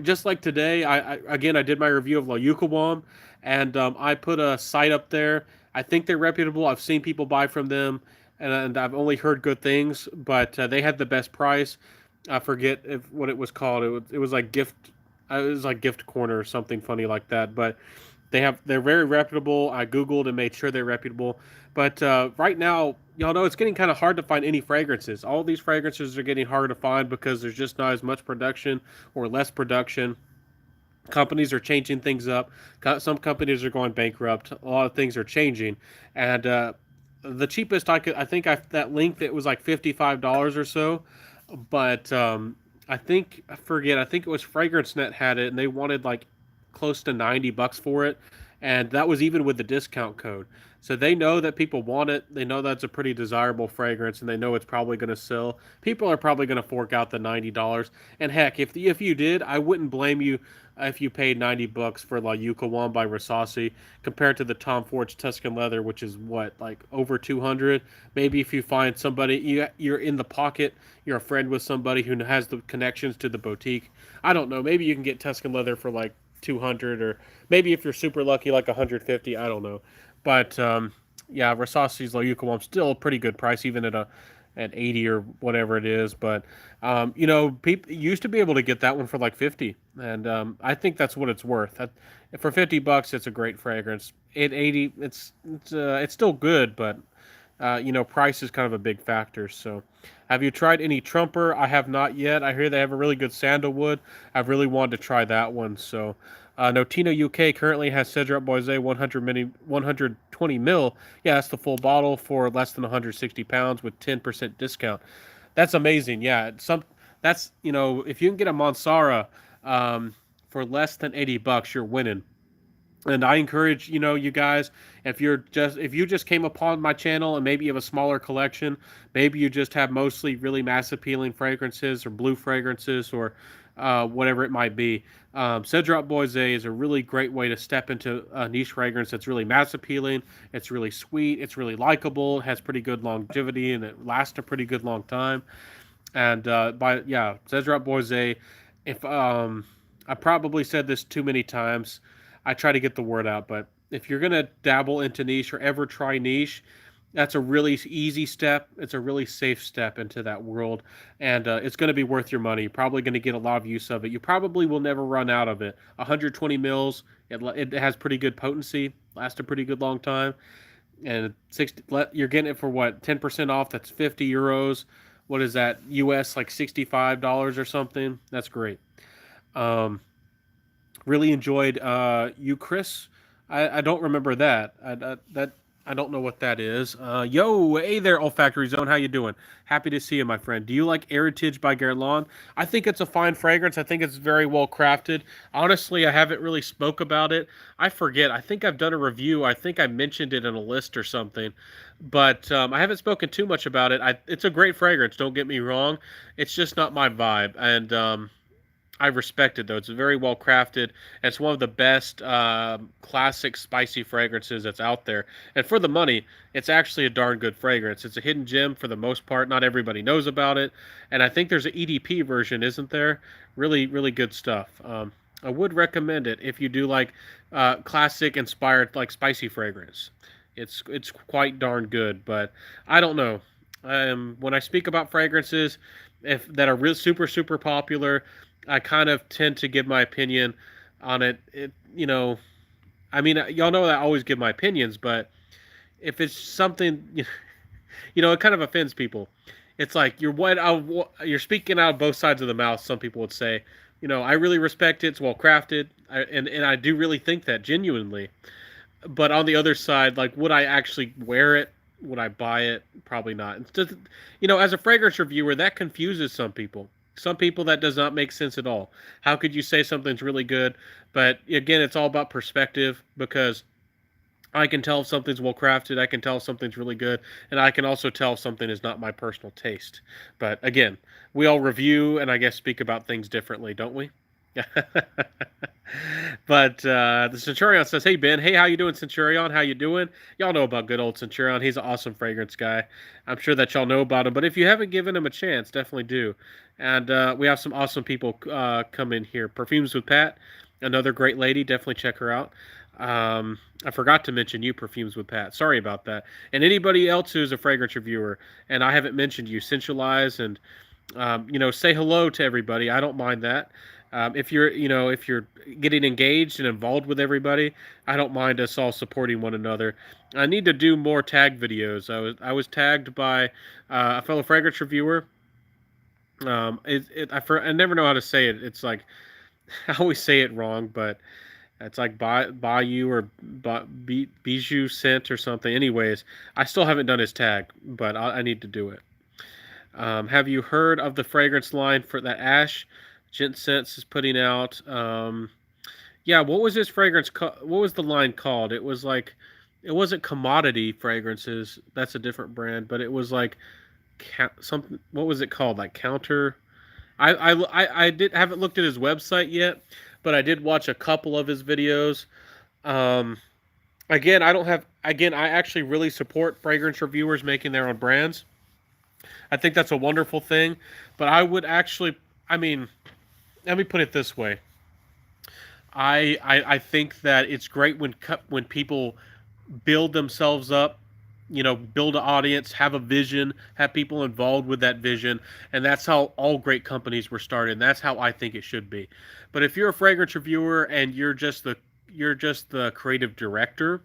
[SPEAKER 1] just like today, I did my review of La Yucawam, and I put a site up there. I think they're reputable. I've seen people buy from them, and I've only heard good things. But they had the best price. I forget what it was called. It was like gift. It was like gift corner or something funny like that. But they're very reputable. I googled and made sure they're reputable. But right now, y'all know it's getting kind of hard to find any fragrances. All these fragrances are getting harder to find because there's just not as much production or less production. Companies are changing things up. Some companies are going bankrupt. A lot of things are changing, and the cheapest I think that link that was like $55 or so, but I think it was FragranceNet had it, and they wanted like close to $90 for it, and that was even with the discount code. So they know that people want it. They know that's a pretty desirable fragrance, and they know it's probably going to sell. People are probably going to fork out the $90. And heck, if you did, I wouldn't blame you if you paid $90 for La Yucawan by Rasasi compared to the Tom Ford's Tuscan Leather, which is what, like over 200. Maybe if you find somebody you're in the pocket, you're a friend with somebody who has the connections to the boutique. I don't know. Maybe you can get Tuscan Leather for like 200, or maybe if you're super lucky, like 150. I don't know, but yeah, Rasasi's La Yucawam still a pretty good price, even at 80 or whatever it is. But people used to be able to get that one for like 50, and I think that's what it's worth. For $50, it's a great fragrance. At 80, it's still good, but price is kind of a big factor. So, have you tried any Trumper? I have not yet. I hear they have a really good sandalwood. I've really wanted to try that one. So, Notino UK currently has Cedrat Boise 120 mil. Yeah, that's the full bottle for less than 160 pounds with 10% discount. That's amazing. Yeah, that's if you can get a Mansara for less than $80, you're winning. And I encourage you guys, if you just came upon my channel and maybe you have a smaller collection, maybe you just have mostly really mass appealing fragrances or blue fragrances or whatever it might be. Cedrat Boise is a really great way to step into a niche fragrance that's really mass appealing. It's really sweet. It's really likable. It has pretty good longevity, and it lasts a pretty good long time. And Cedrat Boise. If I probably said this too many times, I try to get the word out. But if you're gonna dabble into niche or ever try niche, that's a really easy step. It's a really safe step into that world, and it's going to be worth your money. You're probably going to get a lot of use of it. You probably will never run out of it. 120 mils. It has pretty good potency. Lasts a pretty good long time, and you're getting it for what, 10% off. That's 50 euros. What is that? US like $65 or something. That's great. Um, really enjoyed you, Chris. I don't remember that. I don't know what that is. Yo, hey there, Olfactory Zone. How you doing? Happy to see you, my friend. Do you like Heritage by Guerlain? I think it's a fine fragrance. I think it's very well crafted. Honestly, I haven't really spoke about it. I forget. I think I've done a review. I think I mentioned it in a list or something. But I haven't spoken too much about it. It's a great fragrance, don't get me wrong. It's just not my vibe. And I respect it though. It's very well crafted. It's one of the best classic spicy fragrances that's out there. And for the money, it's actually a darn good fragrance. It's a hidden gem for the most part. Not everybody knows about it. And I think there's an EDP version, isn't there? Really, really good stuff. I would recommend it if you do like classic inspired like spicy fragrance. It's quite darn good. But I don't know. When I speak about fragrances, if that are real super popular, I kind of tend to give my opinion on it. I mean, y'all know that I always give my opinions, but if it's something, it kind of offends people. It's like you're speaking out of both sides of the mouth. Some people would say, I really respect it. It's well crafted, and I do really think that genuinely. But on the other side, like, would I actually wear it? Would I buy it? Probably not. It's just, as a fragrance reviewer, that confuses some people. Some people that does not make sense at all. How could you say something's really good? But again, it's all about perspective, because I can tell if something's well crafted, I can tell if something's really good, and I can also tell if something is not my personal taste. But again, we all review and I guess speak about things differently, don't we? But the Centurion says, "Hey Ben, hey, how you doing, Centurion? How you doing? Y'all know about good old Centurion. He's an awesome fragrance guy. I'm sure that y'all know about him. But if you haven't given him a chance, definitely do. And we have some awesome people come in here. Perfumes with Pat, another great lady. Definitely check her out. I forgot to mention you, Perfumes with Pat. Sorry about that. And anybody else who's a fragrance reviewer, and I haven't mentioned you, Sensualize, and say hello to everybody. I don't mind that. If you're getting engaged and involved with everybody, I don't mind us all supporting one another. I need to do more tag videos. I was tagged by a fellow fragrance reviewer. I never know how to say it. It's like I always say it wrong, but it's like Bayou or Bijou Scent or something. Anyways, I still haven't done his tag, but I need to do it. Have you heard of the fragrance line for that Ash Gent Scents is putting out? Yeah, what was this fragrance? What was the line called? It was like, it wasn't Commodity Fragrances. That's a different brand, but it was like something. What was it called? Like Counter. Haven't looked at his website yet, but I did watch a couple of his videos. Again, I actually really support fragrance reviewers making their own brands. I think that's a wonderful thing, but I mean, let me put it this way. I think that it's great when people build themselves up, build an audience, have a vision, have people involved with that vision, and that's how all great companies were started. And that's how I think it should be. But if you're a fragrance reviewer and you're just the creative director,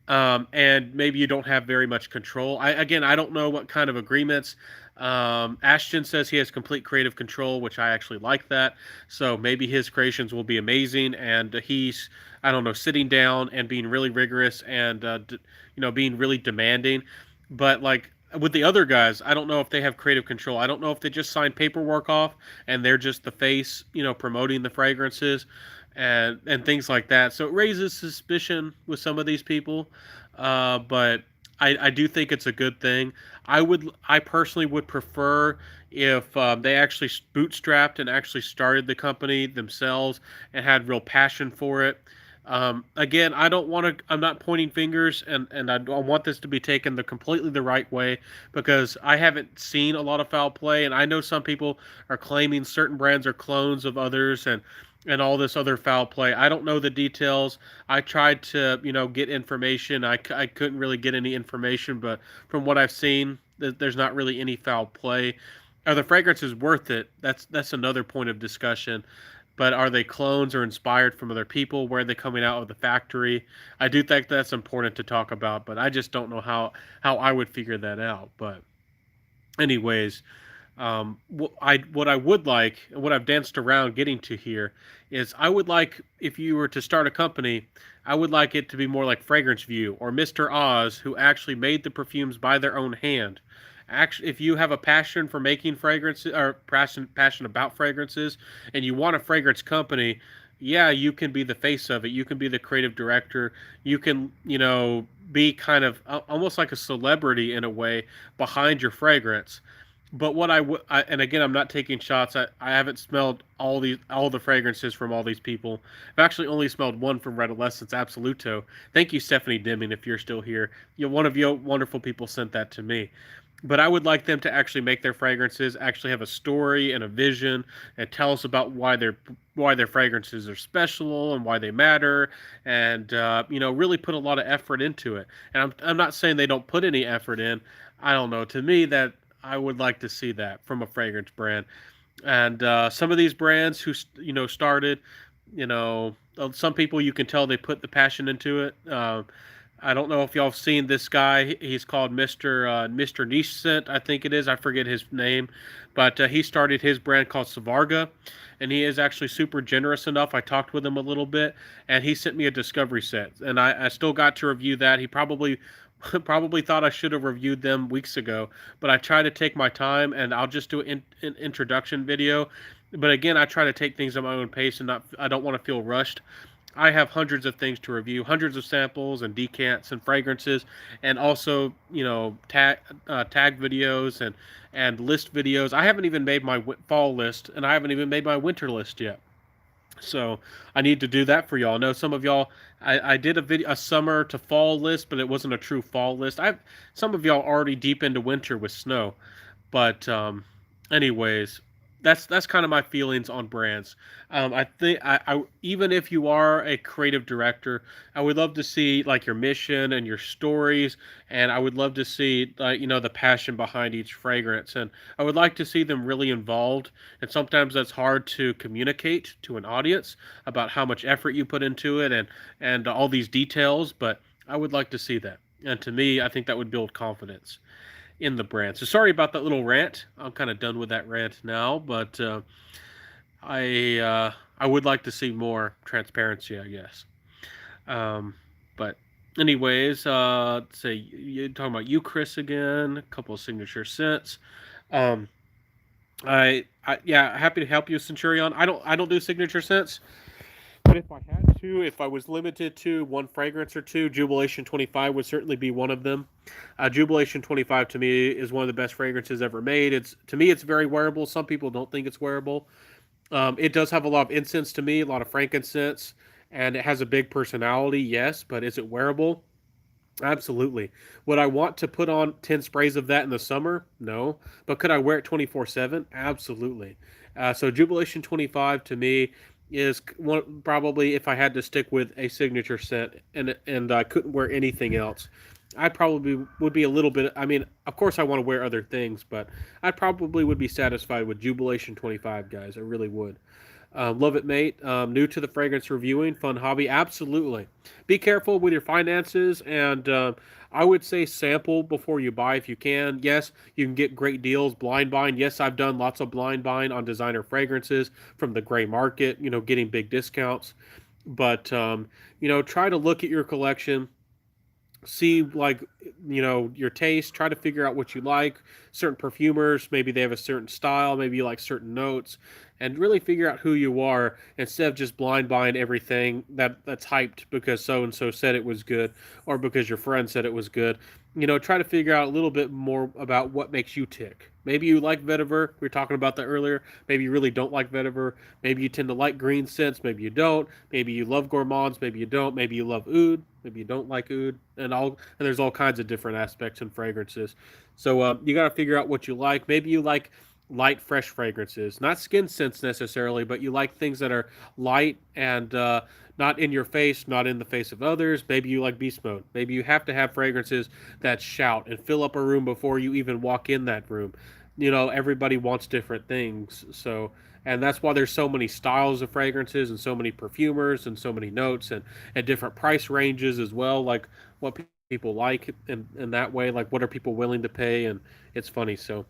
[SPEAKER 1] and maybe you don't have very much control. I don't know what kind of agreements. Ashton says he has complete creative control, which I actually like that. So maybe his creations will be amazing, and he's, I don't know, sitting down and being really rigorous and being really demanding. But like with the other guys, I don't know if they have creative control. I don't know if they just sign paperwork off and they're just the face, promoting the fragrances and things like that. So it raises suspicion with some of these people, but I do think it's a good thing. I personally would prefer if they actually bootstrapped and actually started the company themselves and had real passion for it. Again, I'm not pointing fingers, and I want this to be taken completely the right way, because I haven't seen a lot of foul play, and I know some people are claiming certain brands are clones of others, and all this other foul play. I don't know the details. I tried to, get information. I couldn't really get any information, but from what I've seen, there's not really any foul play. Are the fragrances worth it? That's another point of discussion. But are they clones or inspired from other people? Where are they coming out of the factory? I do think that's important to talk about, but I just don't know how I would figure that out. But anyways, what I would like, and what I've danced around getting to here, is I would like, if you were to start a company, I would like it to be more like Fragrance View or Mr. Oz, who actually made the perfumes by their own hand. Actually, if you have a passion for making fragrances, or passion about fragrances, and you want a fragrance company, yeah, you can be the face of it. You can be the creative director. You can, be kind of almost like a celebrity in a way behind your fragrance. But and again, I'm not taking shots. I haven't smelled all the fragrances from all these people. I've actually only smelled one from Redolescence Absoluto. Thank you, Stephanie Deming, if you're still here. One of you wonderful people sent that to me. But I would like them to actually make their fragrances actually have a story and a vision, and tell us about why their fragrances are special and why they matter, and really put a lot of effort into it. And I'm not saying they don't put any effort in. I don't know. To me, that I would like to see that from a fragrance brand. And some of these brands who started, some people you can tell they put the passion into it. I don't know if y'all have seen this guy. He's called Mr. Niche Scent, I think it is. I forget his name, but he started his brand called Savarga, and he is actually super generous enough. I talked with him a little bit, and he sent me a discovery set, and I still got to review that. He probably probably thought I should have reviewed them weeks ago, but I try to take my time, and I'll just do an introduction video. But again, I try to take things at my own pace, and not I don't want to feel rushed. I have hundreds of things to review, hundreds of samples and decants and fragrances, and also tag videos and list videos. I haven't even made my fall list, and I haven't even made my winter list yet. So I need to do that for y'all. I know some of y'all. I did a summer to fall list, but it wasn't a true fall list. Some of y'all already deep into winter with snow, but anyways, that's kind of my feelings on brands. I think I even if you are a creative director, I would love to see like your mission and your stories, and I would love to see the passion behind each fragrance, and I would like to see them really involved. And sometimes that's hard to communicate to an audience about how much effort you put into it and all these details, but I would like to see that. And to me, I think that would build confidence in the brand. So sorry about that little rant. I'm kind of done with that rant now, but I would like to see more transparency, I guess. But anyways, say you're talking about you, Chris, again. A couple of signature scents. Um, yeah, happy to help you, Centurion. I don't do signature scents. But if I had to, if I was limited to one fragrance or two, Jubilation 25 would certainly be one of them. Jubilation 25 to me is one of the best fragrances ever made. To me, it's very wearable. Some people don't think it's wearable. It does have a lot of incense to me, a lot of frankincense, and it has a big personality, yes, but is it wearable? Absolutely. Would I want to put on 10 sprays of that in the summer? No. But could I wear it 24/7? Absolutely. So Jubilation 25 to me is one, probably if I had to stick with a signature scent and I couldn't wear anything else. I probably would be a little bit. I mean, of course, I want to wear other things, but I probably would be satisfied with Jubilation 25, guys. I really would. Love it, mate. New to the fragrance reviewing, fun hobby. Absolutely. Be careful with your finances, and I would say sample before you buy if you can. Yes, you can get great deals. Blind buying. Yes, I've done lots of blind buying on designer fragrances from the gray market, getting big discounts. But, try to look at your collection, see like your taste, try to figure out what you like. Certain perfumers, maybe they have a certain style, maybe you like certain notes, and really figure out who you are instead of just blind buying everything that's hyped because so and so said it was good or because your friend said it was good. Try to figure out a little bit more about what makes you tick. Maybe you like vetiver. We were talking about that earlier. Maybe you really don't like vetiver. Maybe you tend to like green scents. Maybe you don't. Maybe you love gourmands. Maybe you don't. Maybe you love oud. Maybe you don't like oud. And there's all kinds of different aspects in fragrances. So you got to figure out what you like. Maybe you like light, fresh fragrances, not skin scents necessarily, but you like things that are light and not in your face, not in the face of others. Maybe you like beast mode. Maybe you have to have fragrances that shout and fill up a room before you even walk in that room. Everybody wants different things. So, and that's why there's so many styles of fragrances and so many perfumers and so many notes and different price ranges as well. Like what people like in that way, like what are people willing to pay? And it's funny. So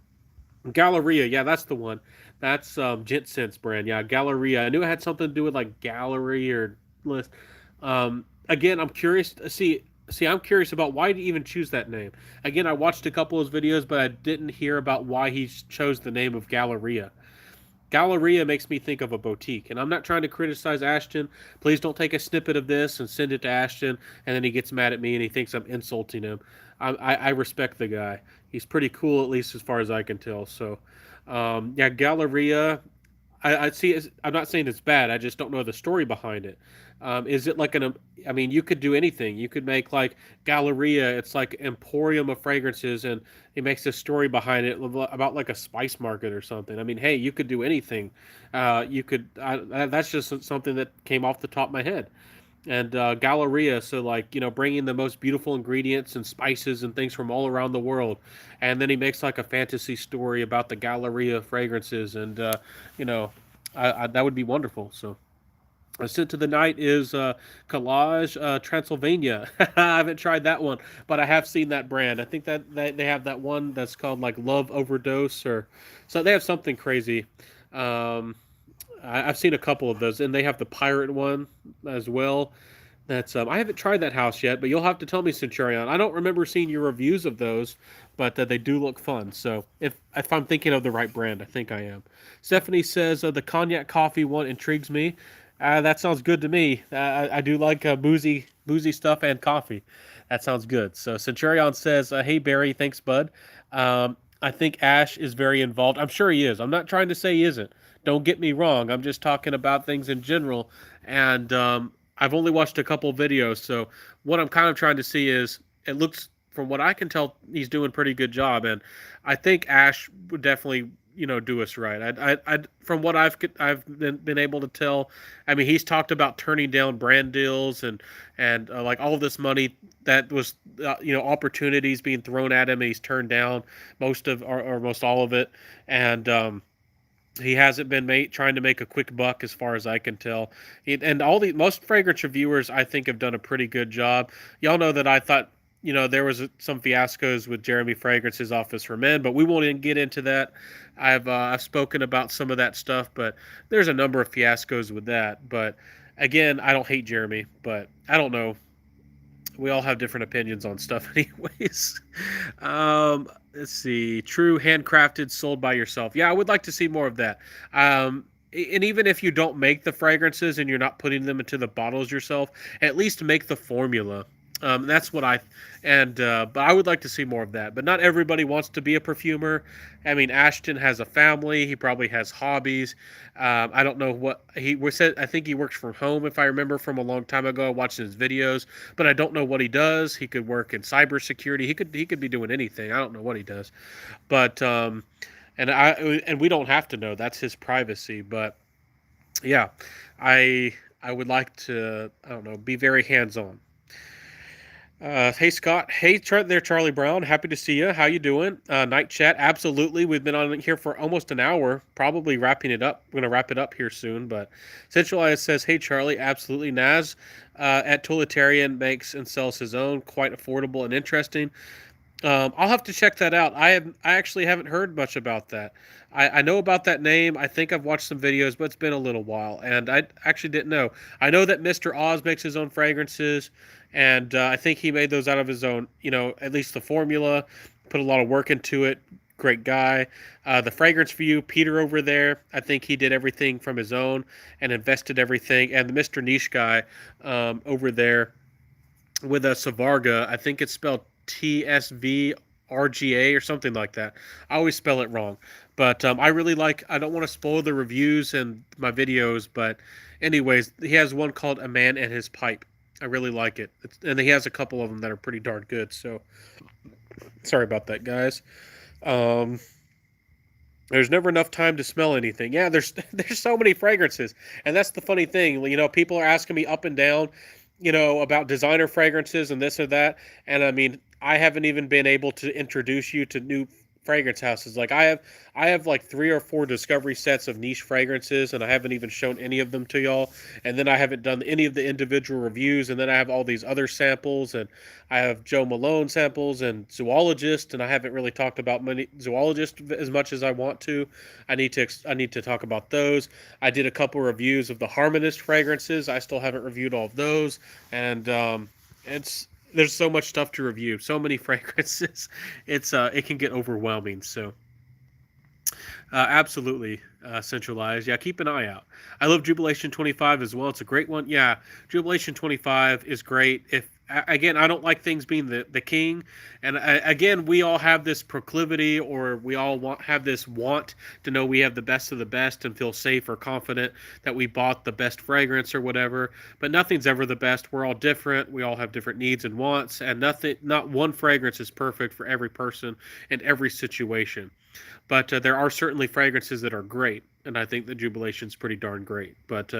[SPEAKER 1] Galleria, yeah, that's the one. That's Gent Sense brand. Yeah, Galleria. I knew it had something to do with like gallery or list. Again, I'm curious to see, I'm curious about why did he even choose that name. Again, I watched a couple of his videos, but I didn't hear about why he chose the name of Galleria. Galleria makes me think of a boutique, and I'm not trying to criticize Ashton. Please don't take a snippet of this and send it to Ashton, and then he gets mad at me and he thinks I'm insulting him. I respect the guy. He's pretty cool, at least as far as I can tell. So, yeah, Galleria. I see. I'm not saying it's bad. I just don't know the story behind it. Is it like an? I mean, you could do anything. You could make like Galleria. It's like emporium of fragrances, and he makes a story behind it about like a spice market or something. I mean, hey, you could do anything. You could. That's just something that came off the top of my head. And Galleria, so like bringing the most beautiful ingredients and spices and things from all around the world, and then he makes like a fantasy story about the Galleria fragrances, and you know, that would be wonderful. So. Scent to the Night is Collage Transylvania. I haven't tried that one, but I have seen that brand. I think that they have that one that's called like Love Overdose, or so they have something crazy. Um, I've seen a couple of those, and they have the pirate one as well. That's I haven't tried that house yet, but you'll have to tell me, Centurion. I don't remember seeing your reviews of those, but they do look fun. So if I'm thinking of the right brand, I think I am. Stephanie says the cognac coffee one intrigues me. That sounds good to me. I do like boozy stuff and coffee. That sounds good. So Centurion says, "Hey Barry, thanks, bud. I think Ash is very involved. I'm sure he is. I'm not trying to say he isn't. Don't get me wrong. I'm just talking about things in general. And I've only watched a couple videos, so what I'm kind of trying to see is it looks, from what I can tell, he's doing a pretty good job, and I think Ash would definitely do us right. I from what I've been able to tell, I mean, he's talked about turning down brand deals and like all of this money that was opportunities being thrown at him, and he's turned down most of or most all of it, and he hasn't been trying to make a quick buck, as far as I can tell. And most fragrance reviewers, I think, have done a pretty good job. Y'all know that I thought, there was some fiascos with Jeremy Fragrance's Office for Men, but we won't even get into that. I've spoken about some of that stuff, but there's a number of fiascos with that. But again, I don't hate Jeremy, but I don't know. We all have different opinions on stuff anyways. Let's see. True handcrafted, sold by yourself. Yeah, I would like to see more of that. And even if you don't make the fragrances and you're not putting them into the bottles yourself, at least make the formula. That's what but I would like to see more of that. But not everybody wants to be a perfumer. I mean, Ashton has a family. He probably has hobbies. I don't know what he said. I think he works from home, if I remember from a long time ago, watching his videos. But I don't know what he does. He could work in cybersecurity. He could be doing anything. I don't know what he does. But and we don't have to know. That's his privacy. But yeah, I would like to, I don't know, be very hands on. Hey Scott, hey there, Charlie Brown. Happy to see you. How you doing? Night chat, absolutely. We've been on here for almost an hour, probably wrapping it up. We're gonna wrap it up here soon. But Centralized says, "Hey Charlie, absolutely. Naz at Totalitarian makes and sells his own, quite affordable and interesting. I'll have to check that out. I actually haven't heard much about that. I know about that name. I think I've watched some videos, but it's been a little while, and I actually didn't know. I know that Mr. Oz makes his own fragrances, and I think he made those out of his own. At least the formula, put a lot of work into it. Great guy. The fragrance for you, Peter over there. I think he did everything from his own and invested everything. And the Mr. Niche guy over there with a Savarga. I think it's spelled TSVRGA or something like that. I always spell it wrong. But I really I don't want to spoil the reviews and my videos, but anyways, he has one called A Man and His Pipe. I really like it. And he has a couple of them that are pretty darn good. So sorry about that, guys. There's never enough time to smell anything. Yeah, there's so many fragrances. And that's the funny thing. People are asking me up and down, about designer fragrances and this or that. And I mean, I haven't even been able to introduce you to new fragrance houses. Like I have like 3 or 4 discovery sets of niche fragrances, and I haven't even shown any of them to y'all. And then I haven't done any of the individual reviews, and then I have all these other samples, and I have Joe Malone samples and Zoologist, and I haven't really talked about many Zoologist as much as I want to. I need to talk about those. I did a couple reviews of the Harmonist fragrances. I still haven't reviewed all of those, and there's so much stuff to review, so many fragrances. It can get overwhelming. So Absolutely, centralized. Yeah, keep an eye out. I love Jubilation 25 as well. It's a great one. Yeah, Jubilation 25 is great. If again, I don't like things being the king, and again, we all have this proclivity, or we all have this want to know we have the best of the best and feel safe or confident that we bought the best fragrance or whatever. But nothing's ever the best. We're all different. We all have different needs and wants, and not one fragrance is perfect for every person and every situation. But there are certainly fragrances that are great, and I think the Jubilation's pretty darn great. But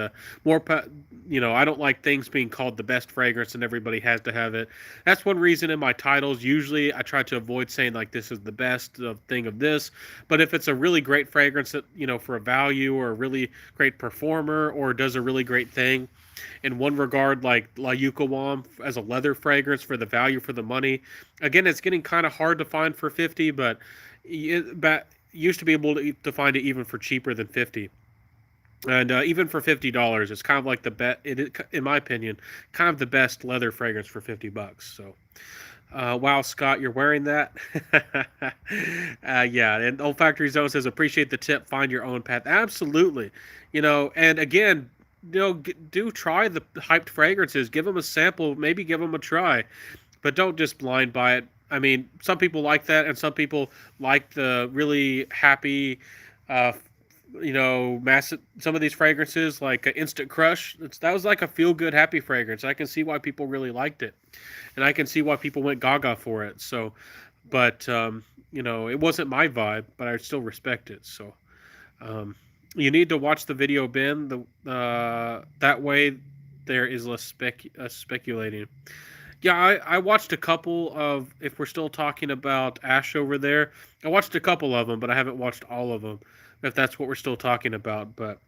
[SPEAKER 1] more, I don't like things being called the best fragrance and everybody has to have it. That's one reason in my titles. Usually, I try to avoid saying like this is the best thing of this. But if it's a really great fragrance that for a value or a really great performer or does a really great thing, in one regard, like La Yucawam as a leather fragrance for the value for the money. Again, it's getting kind of hard to find for 50, but used to be able to find it even for cheaper than 50. And even for $50, it's kind of like the bet. In my opinion, kind of the best leather fragrance for $50. So, wow, Scott, you're wearing that. Yeah, and Old Factory Zone says appreciate the tip. Find your own path. Absolutely, And again, do try the hyped fragrances. Give them a sample. Maybe give them a try, but don't just blind buy it. I mean, some people like that, and some people like the really happy, massive. Some of these fragrances, like Instant Crush, that was like a feel-good, happy fragrance. I can see why people really liked it, and I can see why people went gaga for it. So, but it wasn't my vibe, but I still respect it. So, you need to watch the video, Ben. That way, there is less speculating. Yeah, I watched a couple of. If we're still talking about Ash over there, I watched a couple of them, but I haven't watched all of them. If that's what we're still talking about, but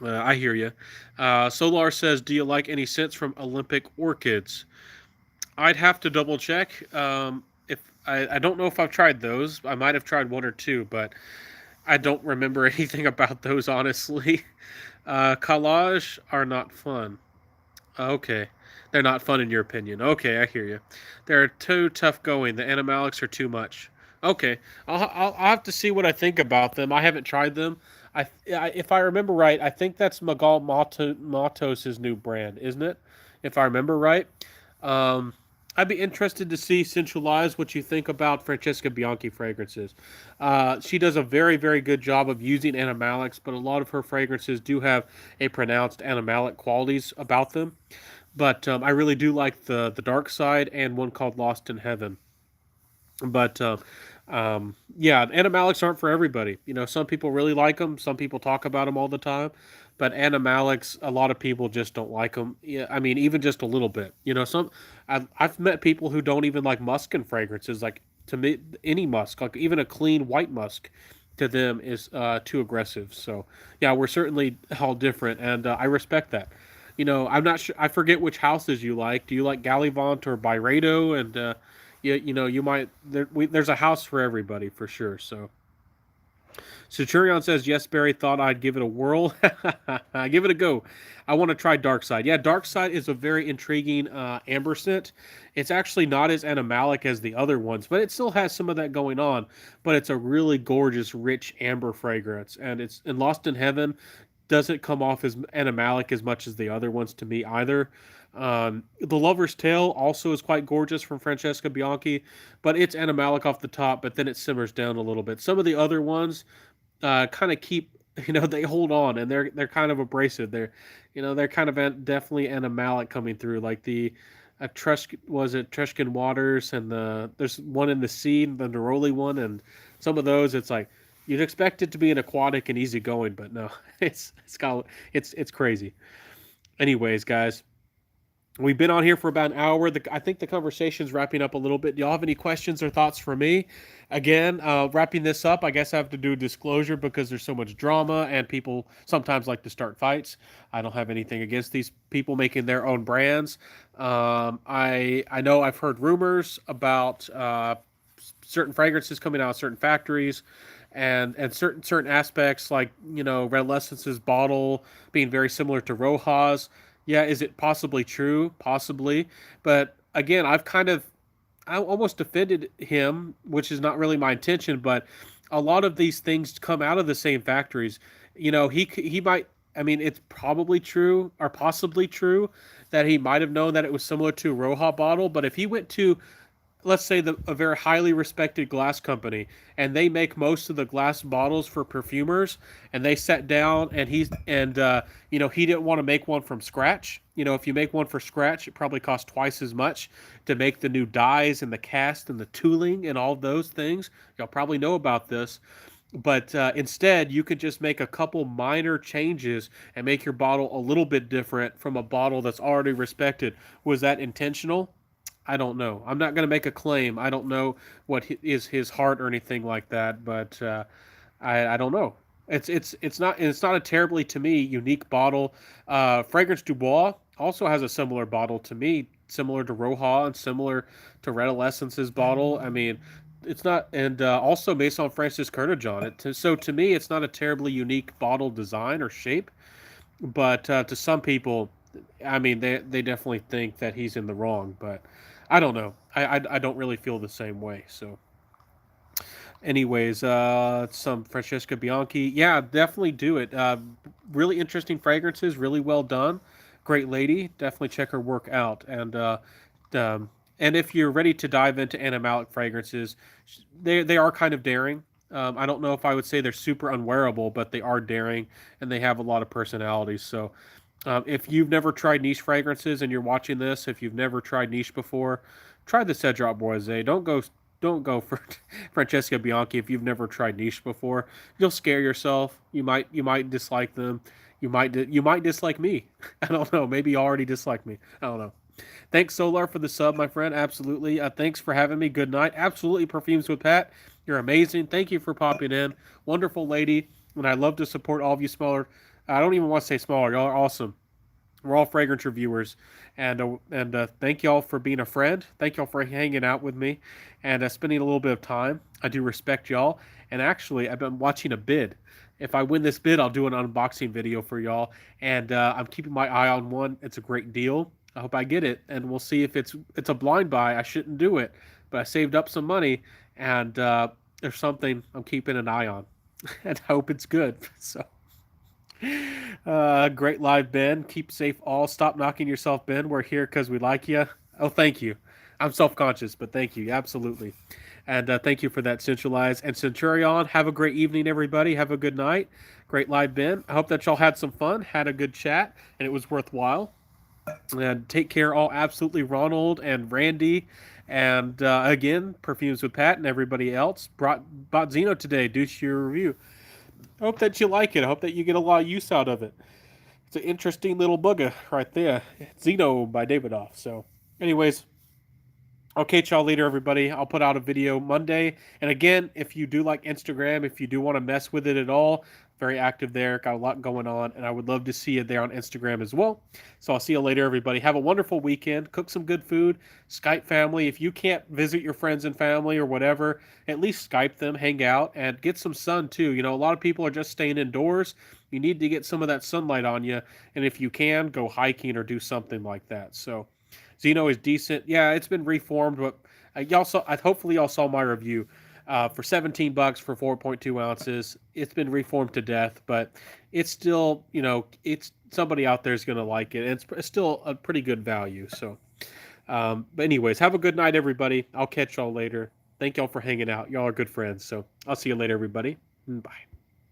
[SPEAKER 1] I hear you. Solar says, "Do you like any scents from Olympic Orchids?" I'd have to double check. If I don't know if I've tried those. I might have tried one or two, but I don't remember anything about those honestly. Collage are not fun. Okay. They're not fun in your opinion. Okay, I hear you. They're too tough going. The animalics are too much. Okay, I'll have to see what I think about them. I haven't tried them. If I remember right, I think that's Magal Matos' new brand, isn't it? If I remember right. Um, I'd be interested to see Centralize what you think about Francesca Bianchi fragrances. She does a very, very good job of using animalics, but a lot of her fragrances do have a pronounced animalic qualities about them. But I really do like the Dark Side and one called Lost in Heaven. But yeah, animalics aren't for everybody. Some people really like them. Some people talk about them all the time. But animalics, a lot of people just don't like them. Yeah, I mean, even just a little bit. I've met people who don't even like musk and fragrances. Like to me, any musk, like even a clean white musk, to them is too aggressive. So yeah, we're certainly all different, and I respect that. I'm not sure. I forget which houses you like. Do you like Gallivant or Byredo? And you might. There's a house for everybody for sure. So Centurion says, yes, Barry, thought I'd give it a whirl. Give it a go. I want to try Dark Side. Yeah, Dark Side is a very intriguing amber scent. It's actually not as animalic as the other ones, but it still has some of that going on. But it's a really gorgeous, rich amber fragrance. And it's in Lost in Heaven doesn't come off as animalic as much as the other ones to me either. The Lover's Tale also is quite gorgeous from Francesca Bianchi, but it's animalic off the top, but then it simmers down a little bit. Some of the other ones kind of keep, they hold on, and they're kind of abrasive. They're kind of definitely animalic coming through, like the Treshkin Waters, and there's one in the sea, the Neroli one, and some of those it's like you'd expect it to be an aquatic and easygoing, but no, it's crazy. Anyways, guys, we've been on here for about an hour. I think the conversation's wrapping up a little bit. Do y'all have any questions or thoughts for me? Again, wrapping this up, I guess I have to do a disclosure because there's so much drama and people sometimes like to start fights. I don't have anything against these people making their own brands. I know I've heard rumors about certain fragrances coming out of certain factories, and certain aspects like Red Essence's bottle being very similar to Rojas. Yeah, is it possibly true? Possibly. But again, I almost defended him, which is not really my intention, but a lot of these things come out of the same factories. You know, he might. I mean, it's probably true or possibly true that he might have known that it was similar to a Roja bottle. But if he went to, let's say, a very highly respected glass company, and they make most of the glass bottles for perfumers, and they sat down and you know, he didn't want to make one from scratch. You know, if you make one for scratch, it probably costs twice as much to make the new dies and the cast and the tooling and all those things. Y'all probably know about this. But instead, you could just make a couple minor changes and make your bottle a little bit different from a bottle that's already respected. Was that intentional? I don't know. I'm not going to make a claim. I don't know what is his heart or anything like that, but I don't know. It's not a terribly, to me, unique bottle. Fragrance Dubois also has a similar bottle to me, similar to Roja and similar to Red Essence's bottle. I mean, it's not, and also Maison Francis Kurkdjian. So to me, it's not a terribly unique bottle design or shape, but to some people, I mean, they definitely think that he's in the wrong. But I don't know. I don't really feel the same way. So, anyways, some Francesca Bianchi. Yeah, definitely do it. Really interesting fragrances, really well done. Great lady. Definitely check her work out. Um, and if you're ready to dive into animalic fragrances, they are kind of daring. I don't know if I would say they're super unwearable, but they are daring and they have a lot of personalities. So, if you've never tried niche fragrances and you're watching this, if you've never tried niche before, try the Cedroc Boise. Don't go for Francesca Bianchi if you've never tried niche before. You'll scare yourself. You might dislike them. You might dislike me. I don't know. Maybe you already dislike me. I don't know. Thanks, Solar, for the sub, my friend. Absolutely. Thanks for having me. Good night. Absolutely, Perfumes with Pat. You're amazing. Thank you for popping in. Wonderful lady. And I love to support all of you smaller. I don't even want to say smaller. Y'all are awesome. We're all fragrance reviewers, and thank y'all for being a friend. Thank y'all for hanging out with me, and spending a little bit of time. I do respect y'all, and actually, I've been watching a bid. If I win this bid, I'll do an unboxing video for y'all, and I'm keeping my eye on one. It's a great deal. I hope I get it, and we'll see if it's a blind buy. I shouldn't do it, but I saved up some money, and there's something I'm keeping an eye on, and I hope it's good. So. Great live, Ben. Keep safe all. Stop knocking yourself, Ben. We're here because we like you. Oh, thank you. I'm self-conscious, but thank you. Absolutely. And thank you for that, Centralize. And Centurion, have a great evening, everybody. Have a good night. Great live, Ben. I hope that y'all had some fun, had a good chat, and it was worthwhile. And take care, all. Absolutely, Ronald and Randy. And again, Perfumes with Pat and everybody else. Bought Zeno today due to your review. I hope that you like it. I hope that you get a lot of use out of it. It's an interesting little booger right there. Zeno by Davidoff. So, anyways, I'll catch y'all later, everybody. I'll put out a video Monday. And again, if you do like Instagram, if you do want to mess with it at all, very active there. Got a lot going on. And I would love to see you there on Instagram as well. So I'll see you later, everybody. Have a wonderful weekend. Cook some good food. Skype family. If you can't visit your friends and family or whatever, at least Skype them, hang out, and get some sun too. You know, a lot of people are just staying indoors. You need to get some of that sunlight on you. And if you can, go hiking or do something like that. So, Zeno is decent. Yeah, it's been reformed, but y'all saw. Hopefully, y'all saw my review for $17 for 4.2 ounces. It's been reformed to death, but it's still, you know, it's somebody out there is going to like it. And it's still a pretty good value. So, but anyways, have a good night, everybody. I'll catch y'all later. Thank y'all for hanging out. Y'all are good friends. So I'll see you later, everybody. Bye.